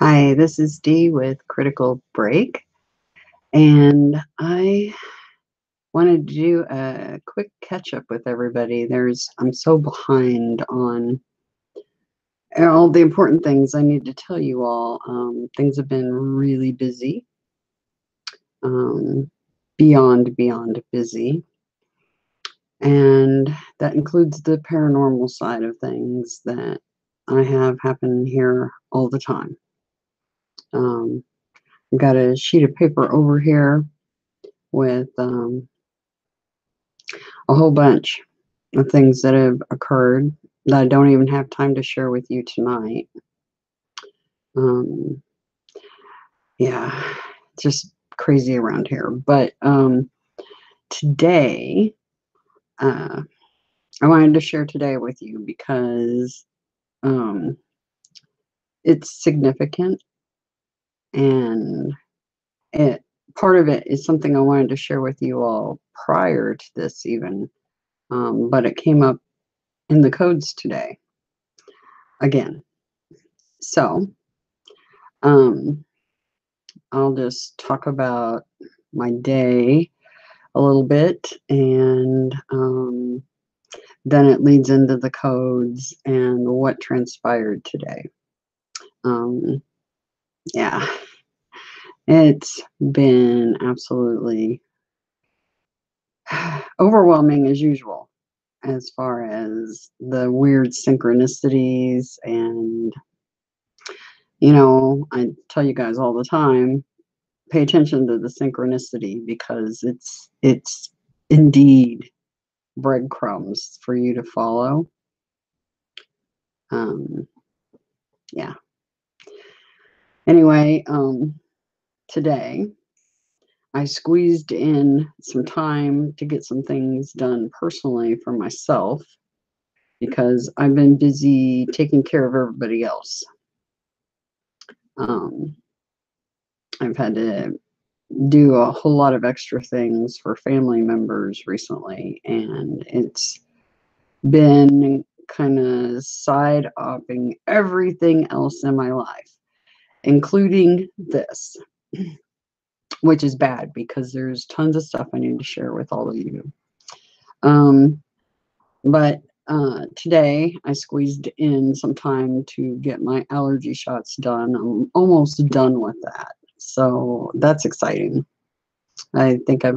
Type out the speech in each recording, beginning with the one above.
Hi, this is Dee with Critical Break, and I wanted to do a quick catch up with everybody. I'm so behind on all the important things I need to tell you all. Things have been really busy, um, beyond busy, and that includes the paranormal side of things that I have happen here all the time. I've got a sheet of paper over here with a whole bunch of things that have occurred that I don't even have time to share with you tonight. Um, yeah, just crazy around here. But today, I wanted to share today with you because um, it's significant, and it part of it is something I wanted to share with you all prior to this even, but it came up in the codes today again. So I'll just talk about my day a little bit, and then it leads into the codes and what transpired today. Um, yeah, it's been absolutely overwhelming as usual, as far as the weird synchronicities. And, I tell you guys all the time, pay attention to the synchronicity, because it's indeed breadcrumbs for you to follow. Yeah. Anyway, today I squeezed in some time to get some things done personally for myself, because I've been busy taking care of everybody else. I've had to do a whole lot of extra things for family members recently, and it's been kind of side-opping everything else in my life, including this, which is bad because there's tons of stuff I need to share with all of you. But today I squeezed in some time to get my allergy shots done. I'm almost done with that, so that's exciting. I think I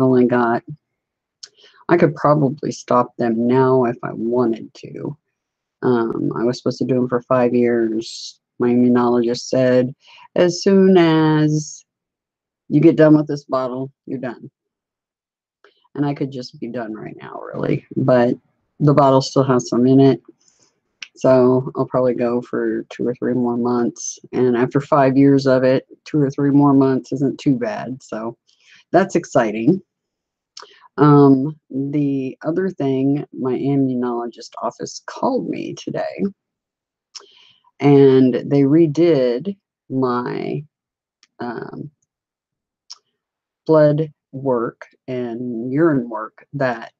could probably stop them now if I wanted to. I was supposed to do them for 5 years. My immunologist said, as soon as you get done with this bottle, you're done. And I could just be done right now, really. But the bottle still has some in it. So I'll probably go for 2 or 3 more months. And after 5 years of it, 2 or 3 more months isn't too bad. So that's exciting. The other thing, my immunologist office called me today, and they redid my blood work and urine work that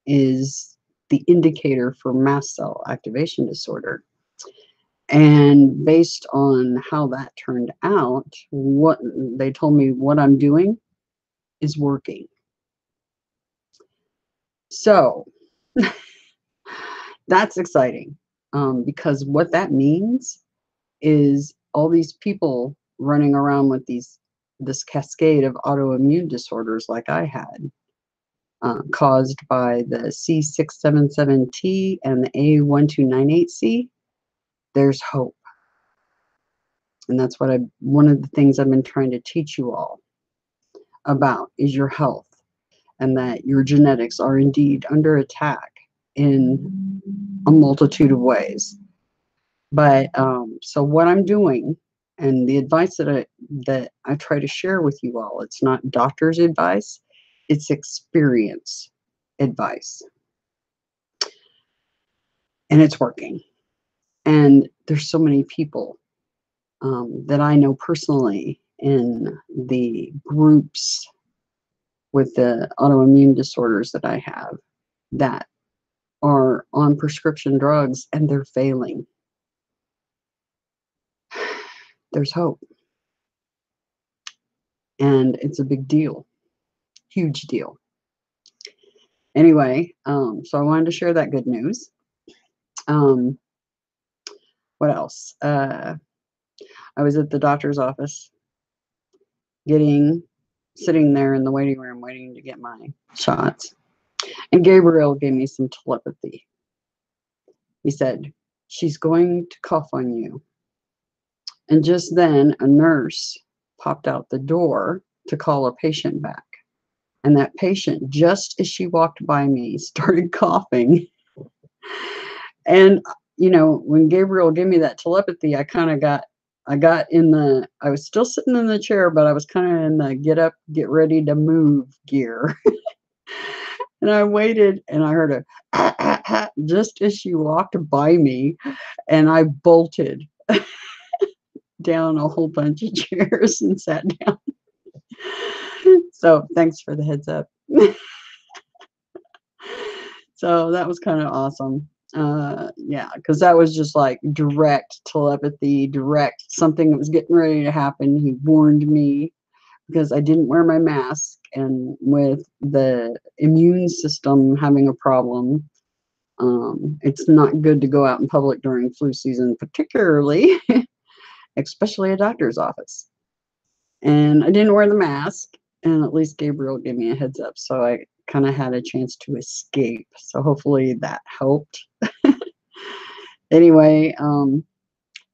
is the indicator for mast cell activation disorder. And based on how that turned out, what they told me what I'm doing is working. So that's exciting, because what that means is all these people running around with this cascade of autoimmune disorders like I had, caused by the C677T and the A1298C, there's hope. And that's one of the things I've been trying to teach you all about, is your health, and that your genetics are indeed under attack in a multitude of ways. But so what I'm doing, and the advice that I try to share with you all, it's not doctor's advice, it's experience advice. And it's working. And there's so many people that I know personally in the groups with the autoimmune disorders that I have, that are on prescription drugs and they're failing. there's hope. And it's a big deal, huge deal. Anyway, so I wanted to share that good news. What else? I was at the doctor's office sitting there in the waiting room waiting to get my shots. And Gabriel gave me some telepathy. He said, "She's going to cough on you." And just then a nurse popped out the door to call a patient back. And that patient, just as she walked by me, started coughing. And, you know, when Gabriel gave me that telepathy, I was still sitting in the chair, but I was kind of in the get up, get ready to move gear. And I waited and I heard a just as she walked by me, and I bolted down a whole bunch of chairs and sat down. So thanks for the heads up. So that was kind of awesome. Yeah, because that was just like direct telepathy, direct something that was getting ready to happen. He warned me because I didn't wear my mask, and with the immune system having a problem, it's not good to go out in public during flu season, particularly, especially a doctor's office. And I didn't wear the mask, and at least Gabriel gave me a heads up, so I kind of had a chance to escape. So hopefully that helped. Anyway,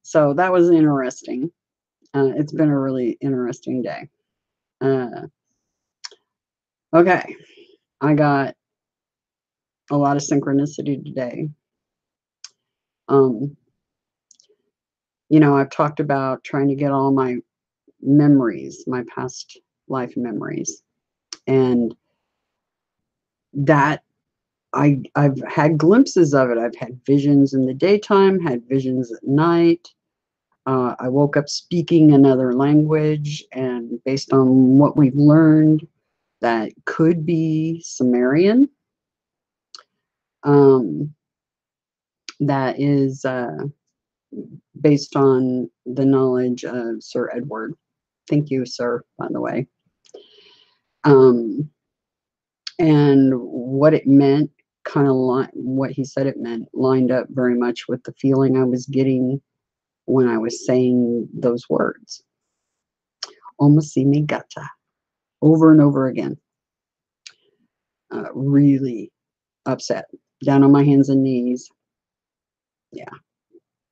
so that was interesting. It's been a really interesting day. Okay, I got a lot of synchronicity today. You know, I've talked about trying to get all my memories, my past life memories, and that I've had glimpses of it. I've had visions in the daytime, had visions at night. I woke up speaking another language, and based on what we've learned, that could be Sumerian. That is based on the knowledge of Sir Edward. Thank you, sir, by the way. And what it meant, kind of what he said it meant, lined up very much with the feeling I was getting when I was saying those words. Omasimi gata, over and over again. Really upset, down on my hands and knees. Yeah,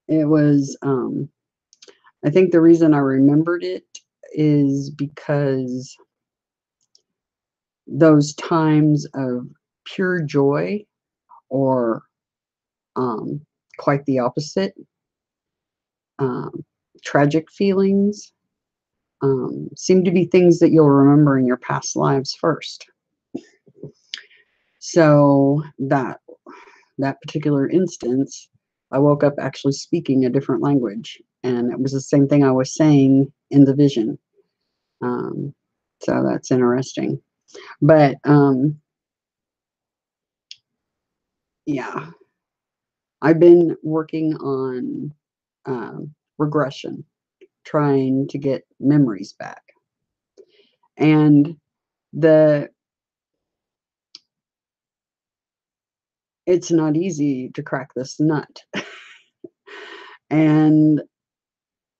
it was, I think the reason I remembered it is because those times of pure joy, or quite the opposite, tragic feelings, seem to be things that you'll remember in your past lives first. So that particular instance, I woke up actually speaking a different language, and it was the same thing I was saying in the vision. So that's interesting. But yeah, I've been working on regression, trying to get memories back. And it's not easy to crack this nut. And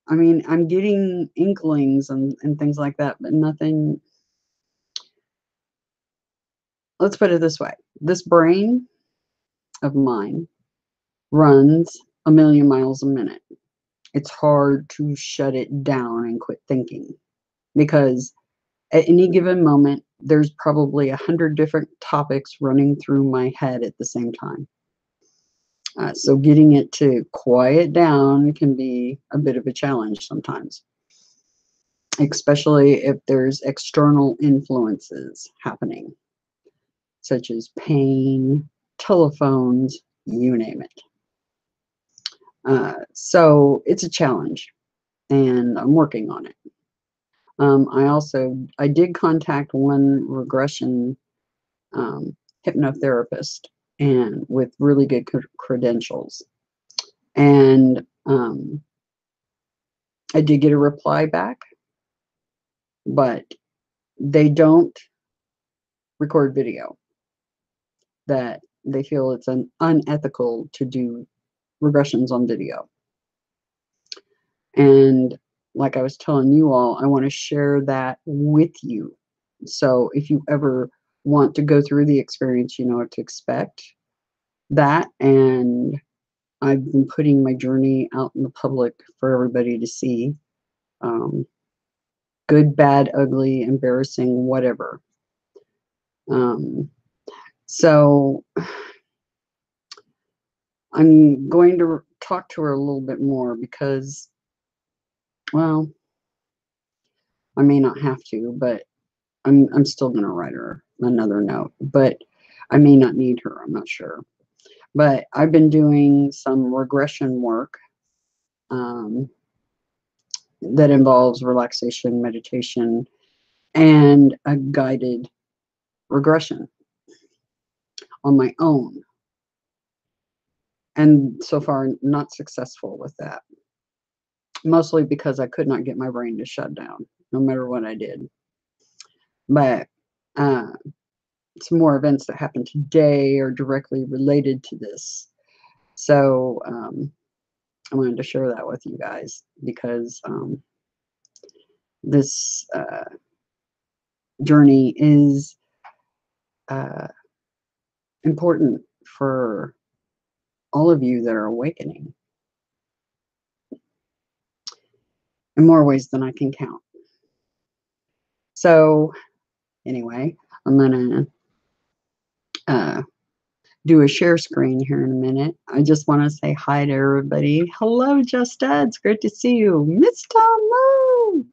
I mean, I'm getting inklings and things like that, but nothing. Let's put it this way. This brain of mine runs 1,000,000 miles a minute. It's hard to shut it down and quit thinking, because at any given moment, there's probably 100 different topics running through my head at the same time. So getting it to quiet down can be a bit of a challenge sometimes, especially if there's external influences happening, such as pain, telephones, you name it. So it's a challenge, and I'm working on it. I did contact one regression hypnotherapist, and with really good credentials. And I did get a reply back, but they don't record video. That they feel it's unethical to do regressions on video. And like I was telling you all, I want to share that with you. So if you ever want to go through the experience, you know what to expect. That, and I've been putting my journey out in the public for everybody to see. Good, bad, ugly, embarrassing, whatever. So I'm going to talk to her a little bit more because, well, I may not have to, but I'm still going to write her another note. But I may not need her. I'm not sure. But I've been doing some regression work that involves relaxation, meditation, and a guided regression on my own. And so far, not successful with that. Mostly because I could not get my brain to shut down, no matter what I did. But some more events that happened today are directly related to this. So I wanted to share that with you guys because this journey is important for all of you that are awakening in more ways than I can count. So anyway, I'm going to do a share screen here in a minute. I just want to say hi to everybody. Hello, Justa. It's great to see you. Miss Tamu,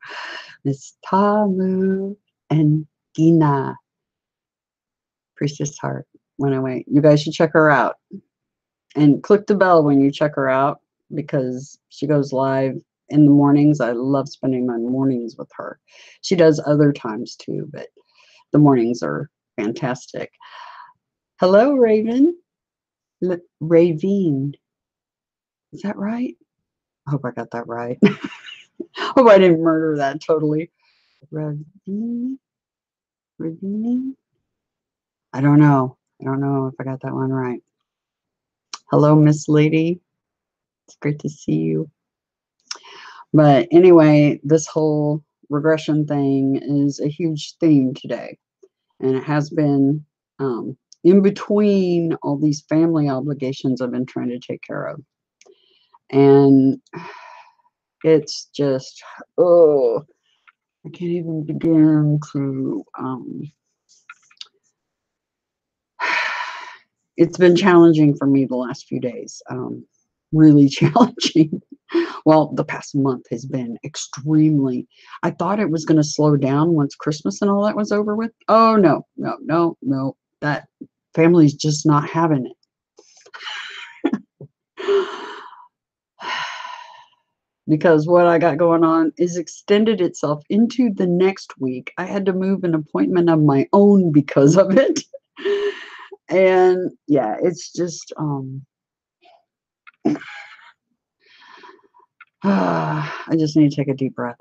Miss Tamu, and Gina. Priestess Heart went away. You guys should check her out. And click the bell when you check her out because she goes live in the mornings. I love spending my mornings with her. She does other times too, but the mornings are fantastic. Hello, Raven. Ravine. Is that right? I hope I got that right. Hope I didn't murder that totally. Ravine? Ravine? I don't know. I don't know if I got that one right. Hello, Miss Lady. It's great to see you. But anyway, this whole regression thing is a huge theme today. And it has been in between all these family obligations I've been trying to take care of. And it's just, oh, I can't even begin to, it's been challenging for me the last few days. Really challenging. Well, the past month has been extremely. I thought it was going to slow down once Christmas and all that was over with. Oh, no, no, no, no. That family's just not having it. Because what I got going on is extended itself into the next week. I had to move an appointment of my own because of it. And yeah, it's just I just need to take a deep breath,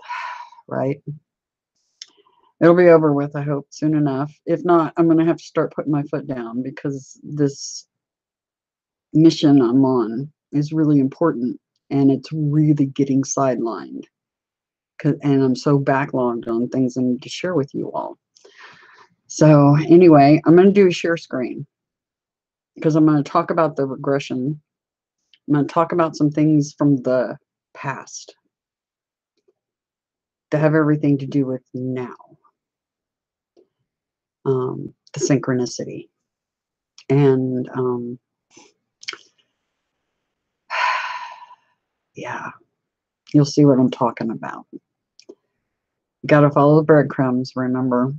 right? It'll be over with, I hope, soon enough. If not, I'm going to have to start putting my foot down because this mission I'm on is really important and it's really getting sidelined. And I'm so backlogged on things I need to share with you all. So anyway, I'm going to do a share screen because I'm going to talk about the regression. I'm going to talk about some things from the past that have everything to do with now. The synchronicity. And yeah, you'll see what I'm talking about. You got to follow the breadcrumbs, remember.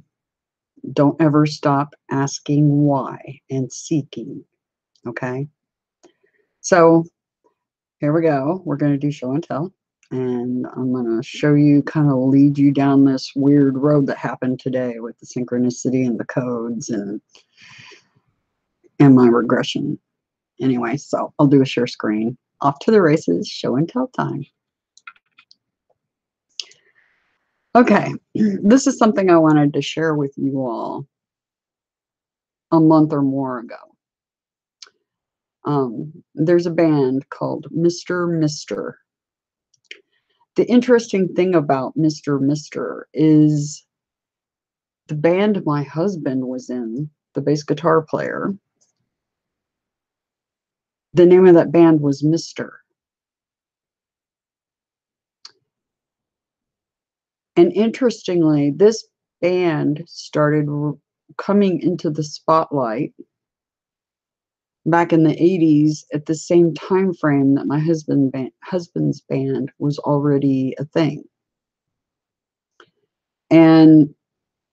Don't ever stop asking why and seeking, okay? So here we go. We're going to do show and tell. And I'm going to show you, kind of lead you down this weird road that happened today with the synchronicity and the codes and my regression. Anyway, so I'll do a share screen. Off to the races, show and tell time. Okay, this is something I wanted to share with you all a month or more ago. There's a band called Mr. Mister. The interesting thing about Mr. Mister is the band my husband was in, the bass guitar player, the name of that band was Mister. And interestingly, this band started coming into the spotlight back in the 80s at the same time frame that my husband's band was already a thing. And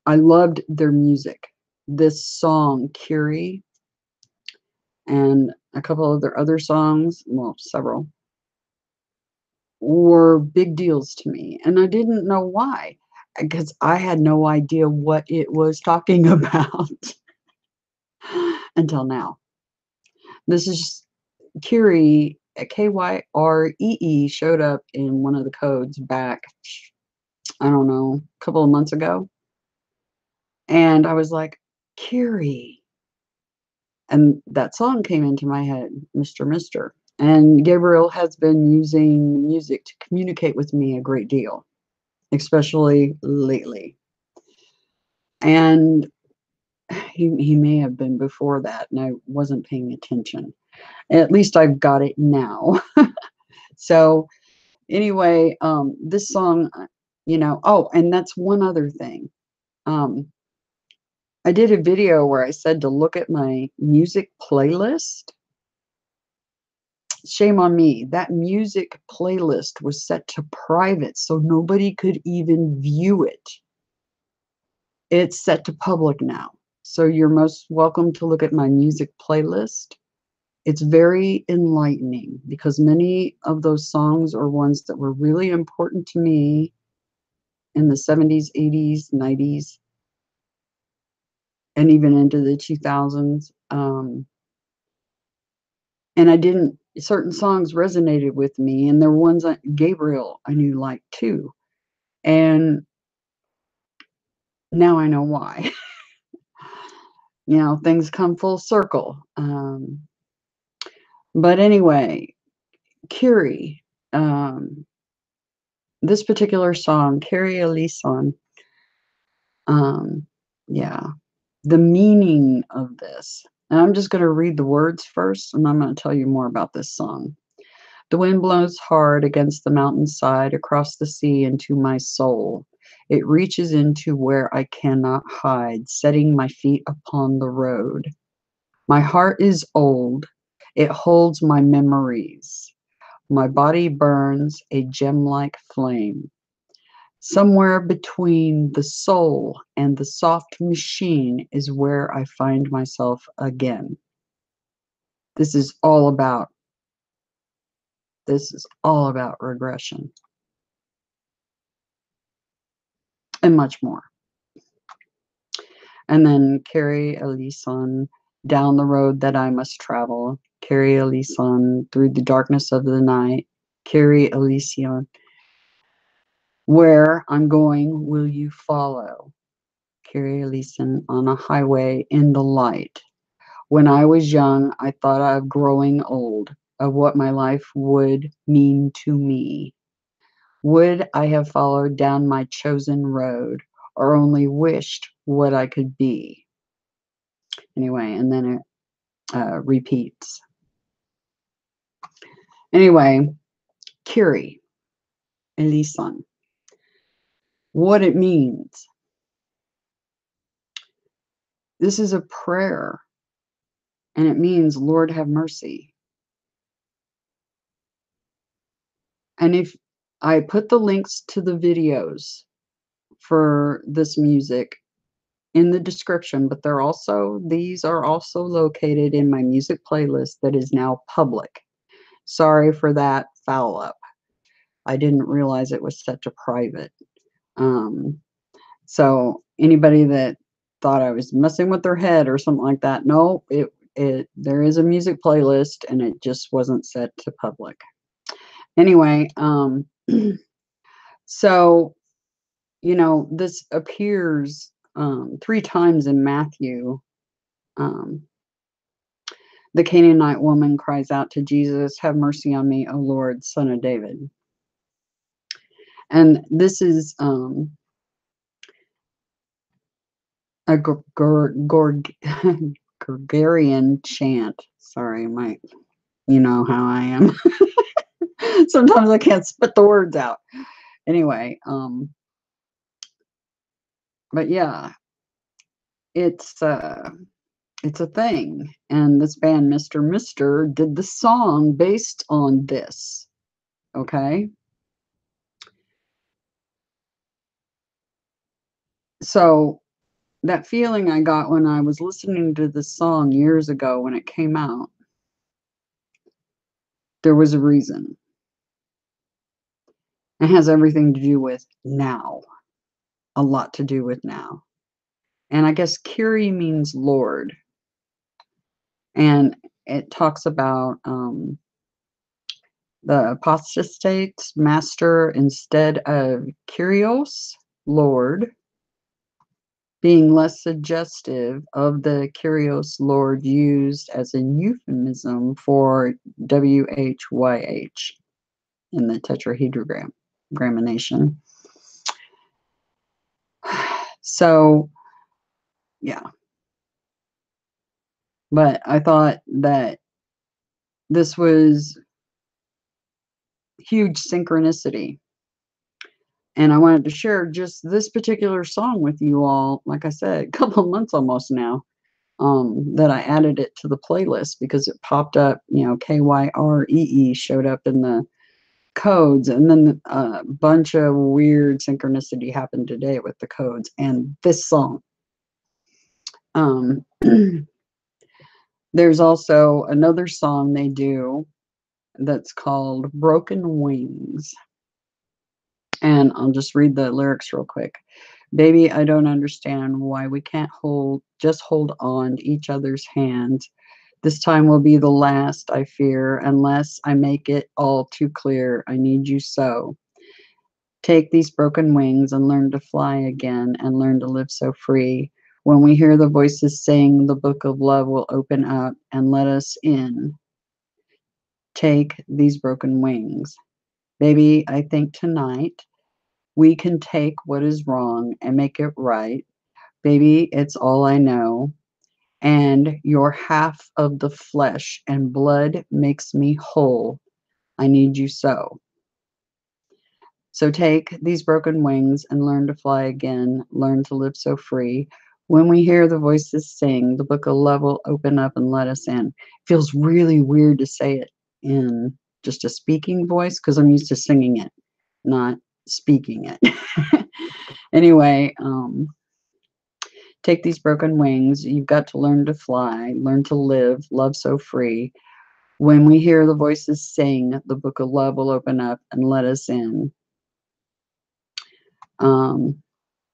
I loved their music. This song, Kyrie, and a couple of their other songs, well, several, were big deals to me. And I didn't know why, because I had no idea what it was talking about until now. This is Kyrie, Kyrie, showed up in one of the codes back, I don't know, a couple of months ago. And I was like, Kyrie. And that song came into my head, Mr. Mister. And Gabriel has been using music to communicate with me a great deal, especially lately. And he may have been before that, and I wasn't paying attention. At least I've got it now. So anyway, this song, oh, and that's one other thing. I did a video where I said to look at my music playlist. Shame on me. That music playlist was set to private, so nobody could even view it. It's set to public now. So you're most welcome to look at my music playlist. It's very enlightening because many of those songs are ones that were really important to me in the 70s, 80s, 90s, and even into the 2000s. And certain songs resonated with me, and there were ones Gabriel I knew liked too. And now I know why. Things come full circle. But anyway, Kyrie, this particular song, Kyrie Eleison, yeah, the meaning of this. And I'm just going to read the words first, and I'm going to tell you more about this song. The wind blows hard against the mountainside, across the sea into my soul. It reaches into where I cannot hide, setting my feet upon the road. My heart is old. It holds my memories. My body burns a gem-like flame. Somewhere between the soul and the soft machine is where I find myself again. This is all about regression and much more. And then Kyrie Eleison, down the road that I must travel. Kyrie Eleison, through the darkness of the night. Kyrie Eleison, where I'm going, will you follow? Kyrie Eleison, on a highway in the light. When I was young, I thought of growing old, of what my life would mean to me. Would I have followed down my chosen road, or only wished what I could be? Anyway, and then it repeats. Anyway, Kyrie Eleison, what it means. This is a prayer, and it means, Lord, have mercy. And if I put the links to the videos for this music in the description, but these are also located in my music playlist that is now public. Sorry for that foul up. I didn't realize it was set to private. So anybody that thought I was messing with their head or something like that, no, there is a music playlist and it just wasn't set to public. Anyway, so this appears 3 times in Matthew. Um, the Canaanite woman cries out to Jesus, "Have mercy on me, O Lord, Son of David." And this is a Gregorian chant. Sorry, you know how I am. Sometimes I can't spit the words out. Anyway, but yeah, it's a thing. And this band, Mr. Mister, did the song based on this. Okay. So that feeling I got when I was listening to this song years ago when it came out, there was a reason. It has everything to do with now, a lot to do with now. And I guess Kyrie means Lord. And it talks about the apostate master instead of Kyrios, Lord, being less suggestive of the Kyrios Lord used as a euphemism for WHYH in the tetrahedrogrammation. So, yeah. But I thought that this was huge synchronicity. And I wanted to share just this particular song with you all, like I said, a couple of months almost now, that I added it to the playlist because it popped up, KYREE showed up in the codes, and then a bunch of weird synchronicity happened today with the codes and this song. There's also another song they do that's called Broken Wings. And I'll just read the lyrics real quick. Baby, I don't understand why we can't just hold on to each other's hands. This time will be the last, I fear, unless I make it all too clear. I need you so. Take these broken wings and learn to fly again and learn to live so free. When we hear the voices sing, the book of love will open up and let us in. Take these broken wings. Baby, I think tonight we can take what is wrong and make it right. Baby, it's all I know. And you're half of the flesh and blood makes me whole. I need you so. So take these broken wings and learn to fly again, learn to live so free. When we hear the voices sing, the book of love will open up and let us in. It feels really weird to say it in just a speaking voice because I'm used to singing it, not speaking it. Anyway, take these broken wings. You've got to learn to fly, learn to live, love so free. When we hear the voices sing, the book of love will open up and let us in.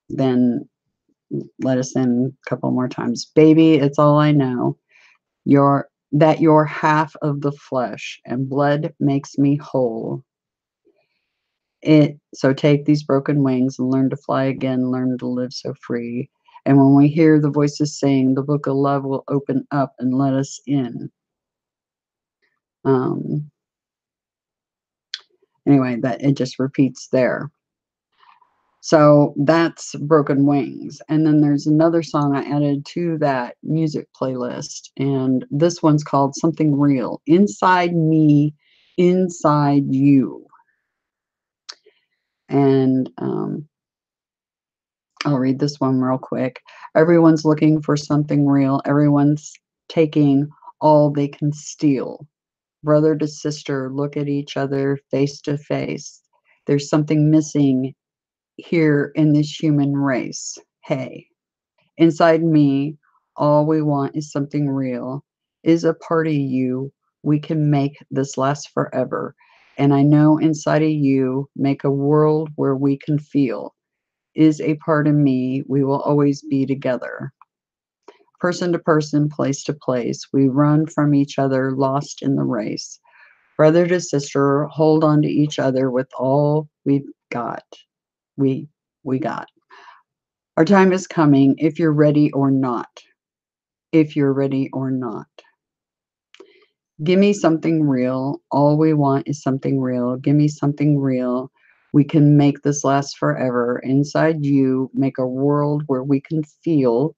Then let us in a couple more times. Baby, it's all I know. You're half of the flesh and blood makes me whole. So take these broken wings and learn to fly again, learn to live so free. And when we hear the voices sing, the book of love will open up and let us in. Anyway, that it just repeats there. So that's Broken Wings. And then there's another song I added to that music playlist. And this one's called Something Real. Inside Me, Inside You. And I'll read this one real quick. Everyone's looking for something real. Everyone's taking all they can steal. Brother to sister, look at each other face to face. There's something missing here in this human race. Hey, inside me, all we want is something real, is a part of you. We can make this last forever. And I know inside of you, make a world where we can feel, is a part of me. We will always be together. Person to person, place to place, we run from each other, lost in the race. Brother to sister, hold on to each other with all we've got. We we got. Our time is coming if you're ready or not. If you're ready or not. Give me something real. All we want is something real. Give me something real. We can make this last forever. Inside you, make a world where we can feel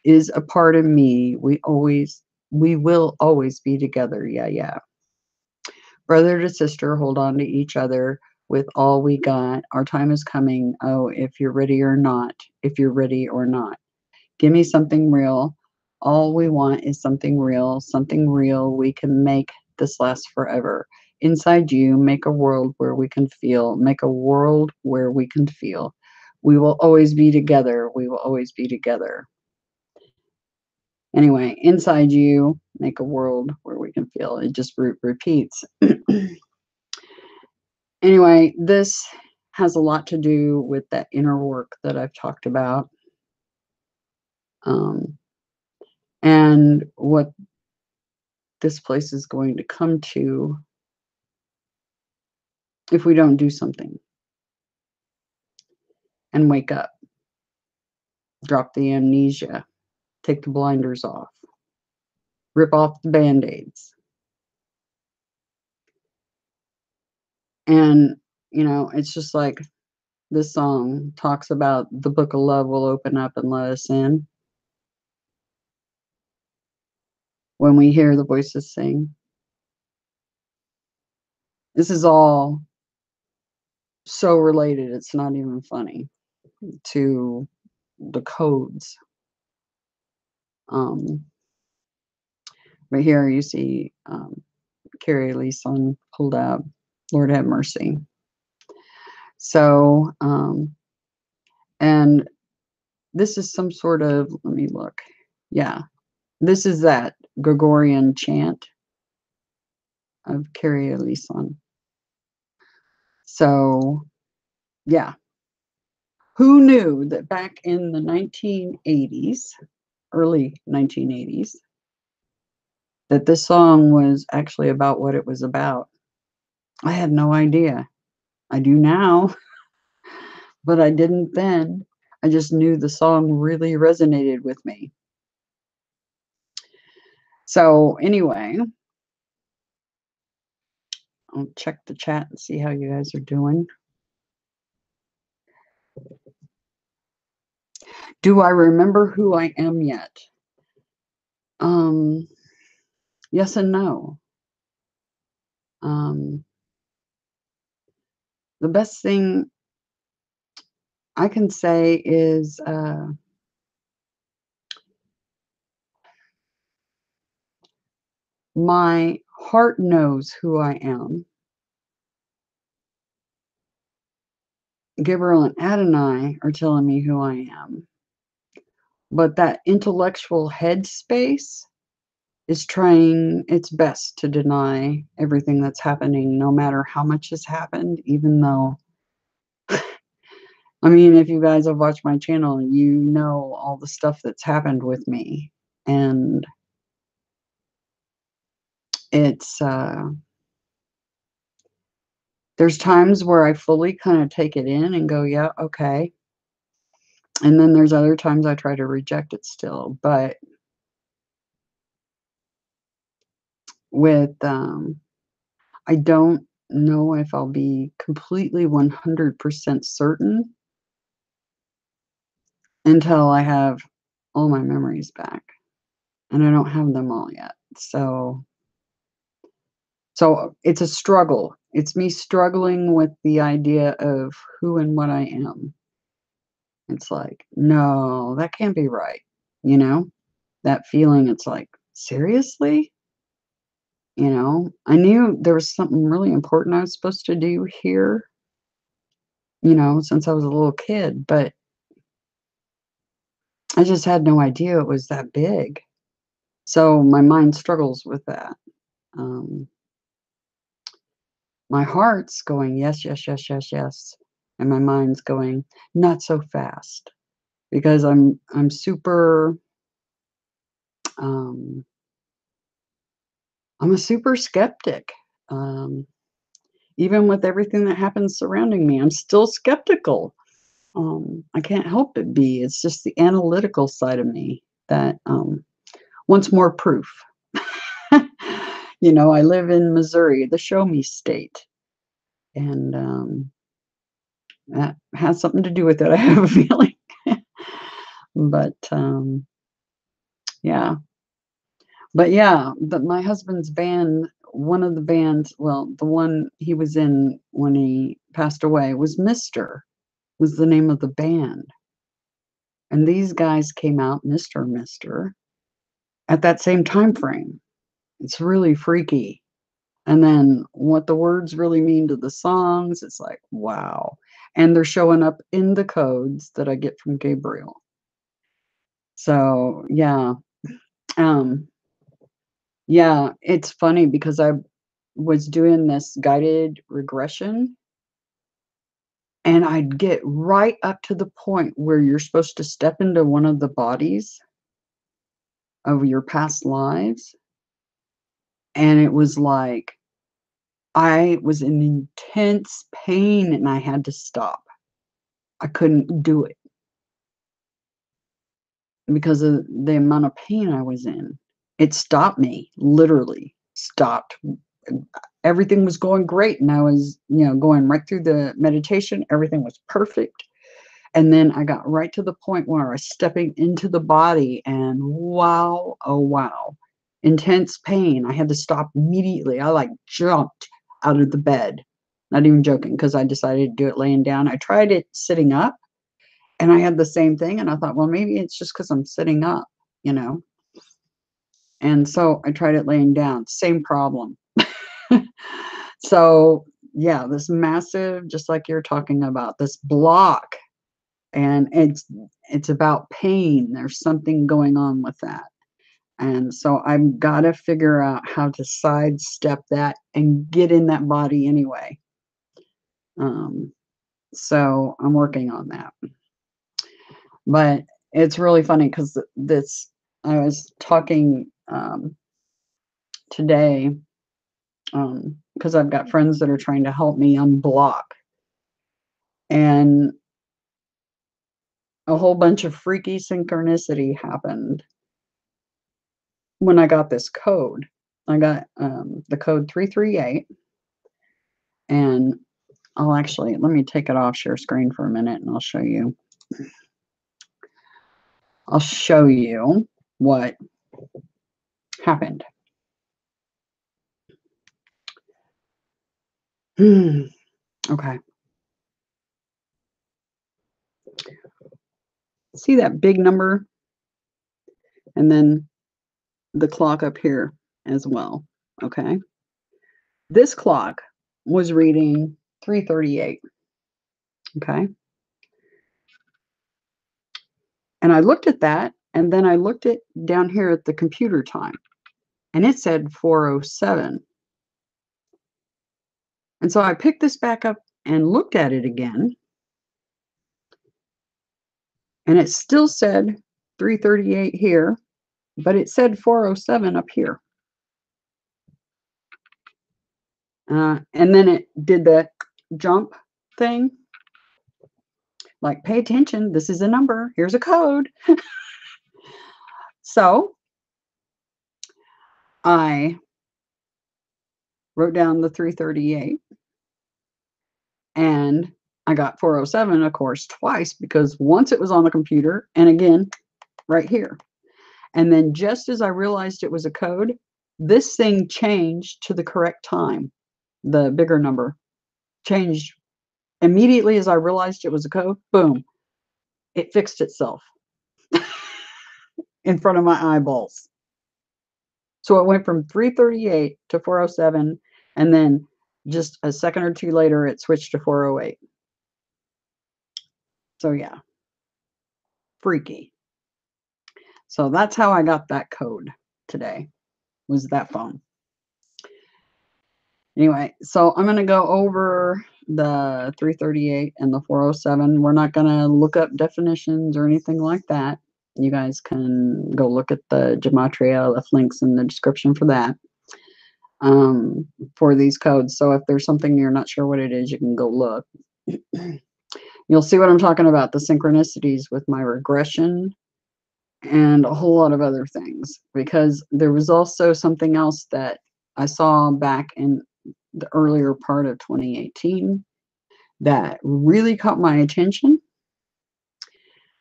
is a part of me. We will always be together. Yeah, yeah. Brother to sister, hold on to each other with all we got. Our time is coming. Oh, if you're ready or not. If you're ready or not. Give me something real. All we want is something real. Something real. We can make this last forever. Inside you, make a world where we can feel. Make a world where we can feel. We will always be together. We will always be together. Anyway, inside you, make a world where we can feel. It just repeats. Anyway, this has a lot to do with that inner work that I've talked about. And what this place is going to come to if we don't do something and wake up, drop the amnesia, take the blinders off, rip off the band-aids. And, you know, it's just like this song talks about the book of love will open up and let us in when we hear the voices sing. This is all so related, it's not even funny, to the codes. But here you see Kyrie Eleison pulled up, Lord have mercy. So, and this is some sort of, let me look. Yeah, this is that Gregorian chant of Kyrie Eleison. So, yeah. Who knew that back in the 1980s, early 1980s, that this song was actually about what it was about? I had no idea. I do now, but I didn't then. I just knew the song really resonated with me. So anyway, I'll check the chat and see how you guys are doing. Do I remember who I am yet? Yes and no. The best thing I can say is my heart knows who I am. Gabriel and Adonai are telling me who I am. But that intellectual headspace is trying its best to deny everything that's happening, no matter how much has happened, even though, I mean, if you guys have watched my channel, you know all the stuff that's happened with me. And it's, there's times where I fully kind of take it in and go, yeah, okay. And then there's other times I try to reject it still. But with, I don't know if I'll be completely 100% certain until I have all my memories back. And I don't have them all yet. So it's a struggle. It's me struggling with the idea of who and what I am. It's like, no, that can't be right. You know, that feeling, it's like, seriously? You know, I knew there was something really important I was supposed to do here, you know, since I was a little kid, but I just had no idea it was that big. So my mind struggles with that. My heart's going, yes, yes, yes, yes, yes. And my mind's going, not so fast. Because I'm super, I'm a super skeptic. Even with everything that happens surrounding me, I'm still skeptical. I can't help but be. It's just the analytical side of me that wants more proof. I live in Missouri, the show me state, and that has something to do with it, I have a feeling. But yeah. But yeah, my husband's band, one of the bands, well, the one he was in when he passed away was Mister, was the name of the band. And these guys came out, Mister, at that same time frame. It's really freaky. And then what the words really mean to the songs, it's like, wow. And they're showing up in the codes that I get from Gabriel. So yeah. Um, yeah, it's funny because I was doing this guided regression, and I'd get right up to the point where you're supposed to step into one of the bodies of your past lives. And it was like I was in intense pain and I had to stop. I couldn't do it because of the amount of pain I was in. It stopped me, literally stopped. Everything was going great, and I was, going right through the meditation. Everything was perfect. And then I got right to the point where I was stepping into the body, and wow, oh wow, intense pain. I had to stop immediately. I like jumped out of the bed. Not even joking, because I decided to do it laying down. I tried it sitting up, and I had the same thing. And I thought, well, maybe it's just because I'm sitting up, you know. And so I tried it laying down. Same problem. So yeah, this massive, just like you're talking about, this block, and it's about pain. There's something going on with that. And so I've got to figure out how to sidestep that and get in that body anyway. So I'm working on that. But it's really funny because I was talking today, because I've got friends that are trying to help me unblock. And a whole bunch of freaky synchronicity happened when I got this code. I got the code 338, and let me take it off share screen for a minute and I'll show you. I'll show you what happened. Okay. See that big number? And then the clock up here as well. Okay. This clock was reading 338. Okay. And I looked at that, and then I looked at down here at the computer time, and it said 4:07. And so I picked this back up and looked at it again, and it still said 338 here, but it said 4:07 up here. And then it did the jump thing, like, pay attention, this is a number, here's a code. So I wrote down the 338, and I got 4:07, of course, twice, because once it was on the computer and again right here. And then just as I realized it was a code, this thing changed to the correct time. The bigger number changed immediately as I realized it was a code. Boom, it fixed itself in front of my eyeballs. So it went from 338 to 4:07, and then just a second or two later, it switched to 4:08. So yeah, freaky. So that's how I got that code today, was that phone. Anyway, so I'm going to go over the 338 and the 4:07. We're not going to look up definitions or anything like that. You guys can go look at the gematria. I left links in the description for that, for these codes. So if there's something you're not sure what it is, you can go look. You'll see what I'm talking about, the synchronicities with my regression and a whole lot of other things, because there was also something else that I saw back in the earlier part of 2018 that really caught my attention.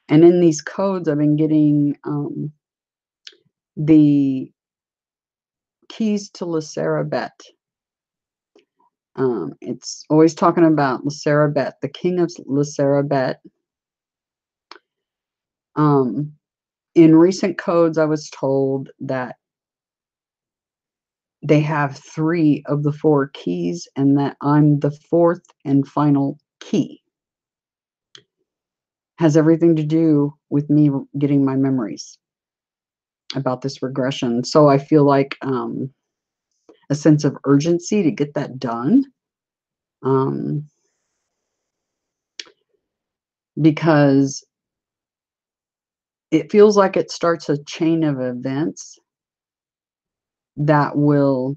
And in these codes, I've been getting the keys to Lacerabet. It's always talking about Lacerabet, the king of Lacerabet. In recent codes, I was told that they have 3 of the 4 keys and that I'm the 4th and final key. Has everything to do with me getting my memories about this regression. So I feel like a sense of urgency to get that done. Because it feels like it starts a chain of events that will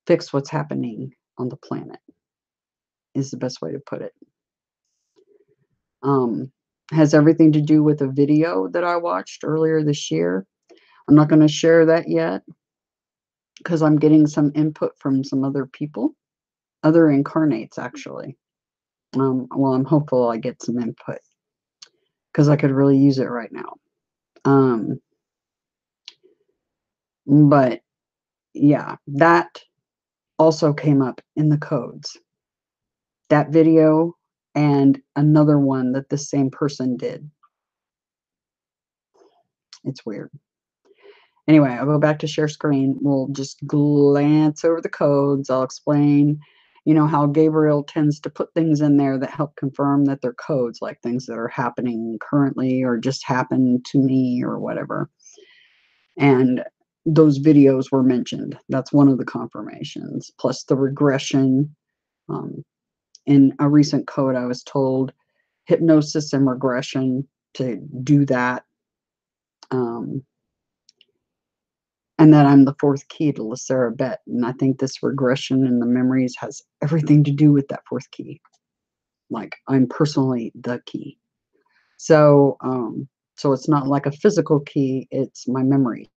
fix what's happening on the planet, is the best way to put it. Has everything to do with a video that I watched earlier this year. I'm not going to share that yet because I'm getting some input from some other people, other incarnates actually. Well, I'm hopeful I get some input because I could really use it right now. But yeah, that also came up in the codes. That video and another one that the same person did. It's weird. Anyway, I'll go back to share screen. We'll just glance over the codes. I'll explain, you know, how Gabriel tends to put things in there that help confirm that they're codes, like things that are happening currently or just happened to me or whatever. And those videos were mentioned. That's one of the confirmations, plus the regression. In a recent code, I was told hypnosis and regression to do that. And that I'm the 4th key to Lacerabet. And I think this regression in the memories has everything to do with that 4th key. Like I'm personally the key. So, so it's not like a physical key, it's my memories.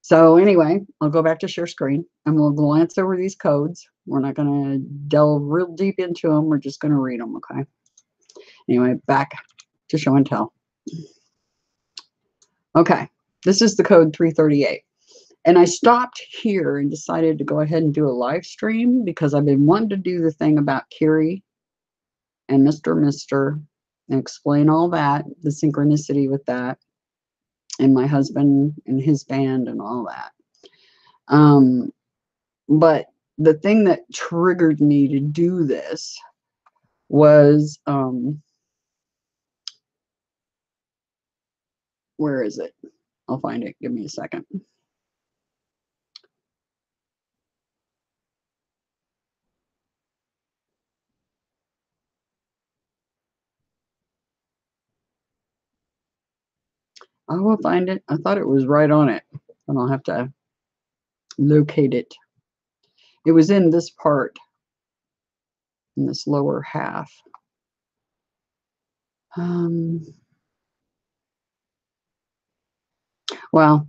So anyway, I'll go back to share screen and we'll glance over these codes. We're not going to delve real deep into them. We're just going to read them, okay? Anyway, back to show and tell. Okay, this is the code 338. And I stopped here and decided to go ahead and do a live stream because I've been wanting to do the thing about Kyrie and Mr. and explain all that, the synchronicity with that, and my husband and his band and all that. But the thing that triggered me to do this was, where is it? I'll find it. Give me a second. I will find it. I thought it was right on it, and I'll have to locate it. It was in this part, in this lower half. Well,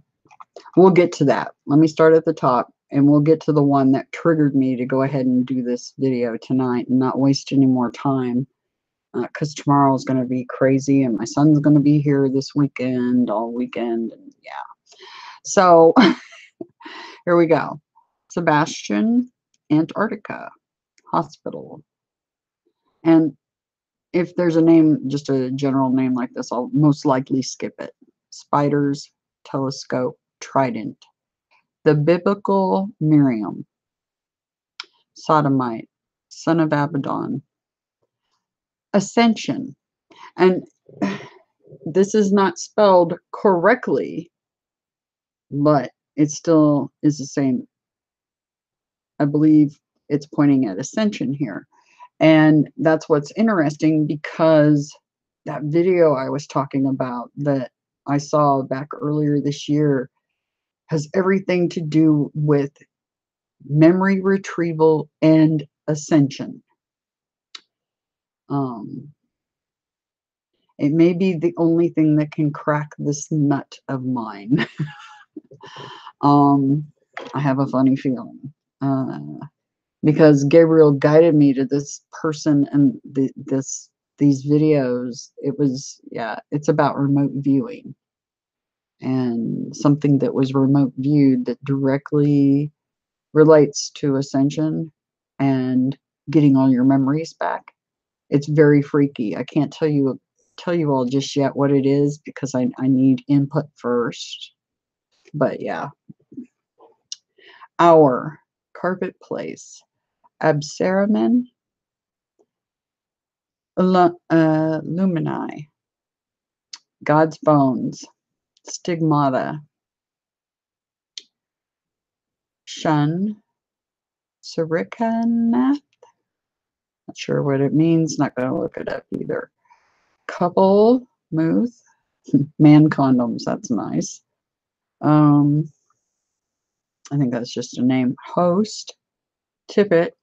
we'll get to that. Let me start at the top, and we'll get to the one that triggered me to go ahead and do this video tonight and not waste any more time, because tomorrow is going to be crazy, and my son's going to be here this weekend, all weekend, and yeah. So here we go. Sebastian, Antarctica Hospital. And if there's a name, just a general name like this, I'll most likely skip it. Spiders, telescope, trident. The biblical Miriam. Sodomite, son of Abaddon. Ascension. And this is not spelled correctly, but it still is the same. I believe it's pointing at ascension here. And that's what's interesting, because that video I was talking about that I saw back earlier this year has everything to do with memory retrieval and ascension. It may be the only thing that can crack this nut of mine. I have a funny feeling. Because Gabriel guided me to this person and these videos. It was, yeah, it's about remote viewing and something that was remote viewed that directly relates to ascension and getting all your memories back. It's very freaky. I can't tell you all just yet what it is because I need input first. But yeah. Our carpet place. Abseramin lumini. God's bones. Stigmata. Shun. Sarikanath. Not sure what it means. Not going to look it up either. Couple. Muth. Man condoms. That's nice. I think that's just a name. Host. Tippet.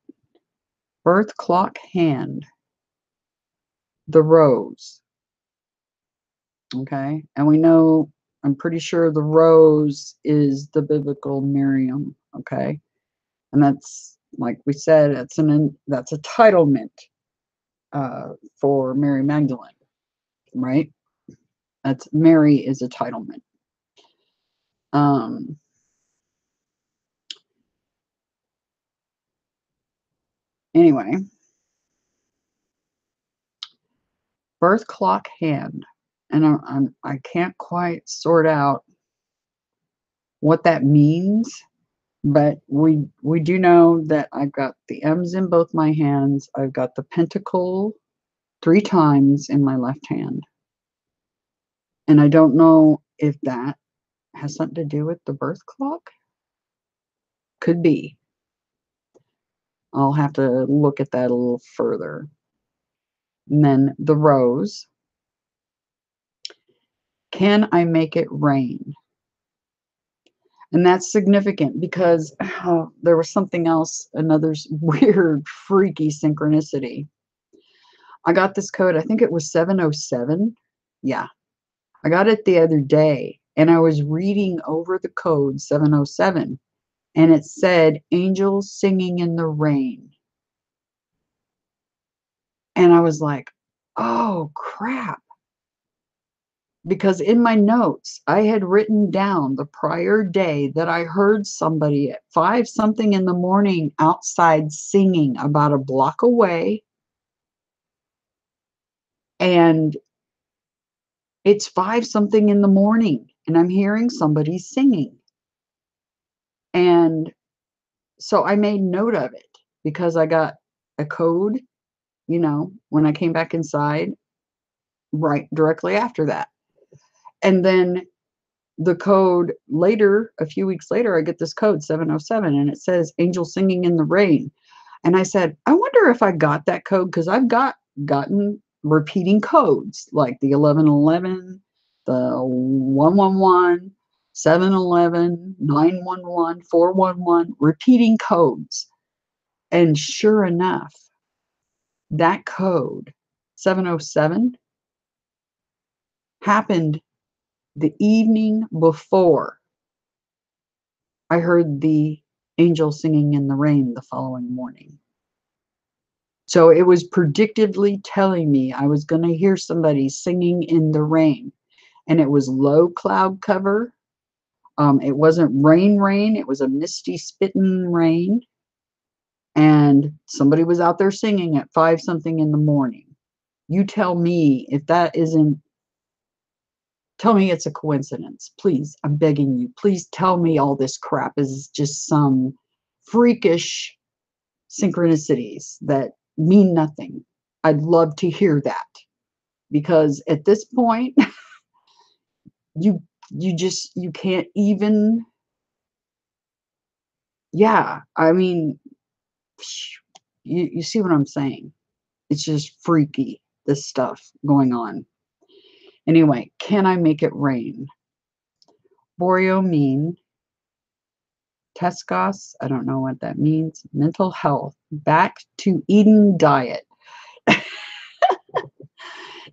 Birth clock hand. The rose. Okay. And we know, I'm pretty sure the rose is the biblical Miriam. Okay. And that's, like we said, that's a titlement for Mary Magdalene, right? That's Mary is a titlement. Anyway, birth clock hand, and I can't quite sort out what that means, but we do know that I've got the M's in both my hands. I've got the pentacle 3 times in my left hand. And I don't know if that has something to do with the birth clock. Could be. I'll have to look at that a little further. And then the rose. Can I make it rain? And that's significant because there was something else, another weird, freaky synchronicity. I got this code, I think it was 707. Yeah. I got it the other day and I was reading over the code 707 and it said angels singing in the rain. And I was like, oh crap. Because in my notes, I had written down the prior day that I heard somebody at 5 something in the morning outside singing about a block away. And it's 5 something in the morning and I'm hearing somebody singing. And so I made note of it because I got a code, you know, when I came back inside, right directly after that. And then the code later, a few weeks later, I get this code 707 and it says angel singing in the rain. And I said, I wonder if I got that code because I've gotten repeating codes like the 1111, the 111, 711, 911, 411, repeating codes. And sure enough, that code 707 happened the evening before I heard the angel singing in the rain the following morning. So it was predictively telling me I was going to hear somebody singing in the rain. And it was low cloud cover. It wasn't rain, it was a misty spitting rain. And somebody was out there singing at 5 something in the morning. You tell me if that isn't, tell me it's a coincidence. Please, I'm begging you. Please tell me all this crap is just some freakish synchronicities that mean nothing. I'd love to hear that because at this point, you can't even, yeah, I mean, you see what I'm saying? It's just freaky, this stuff going on. Anyway, can I make it rain? Boreomene, Tescos, I don't know what that means. Mental health, back to Eden diet.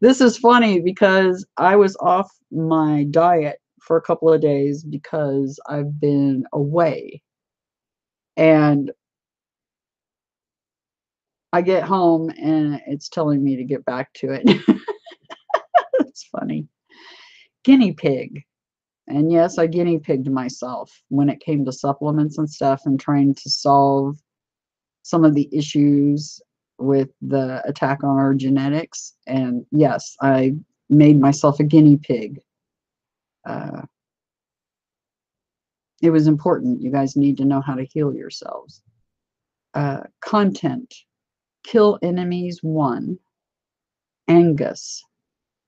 This is funny because I was off my diet for a couple of days because I've been away. And I get home and it's telling me to get back to it. It's funny. Guinea pig. And yes, I guinea pigged myself when it came to supplements and stuff and trying to solve some of the issues with the attack on our genetics. And yes, I made myself a guinea pig. It was important. You guys need to know how to heal yourselves. Content. Kill enemies 1. Angus.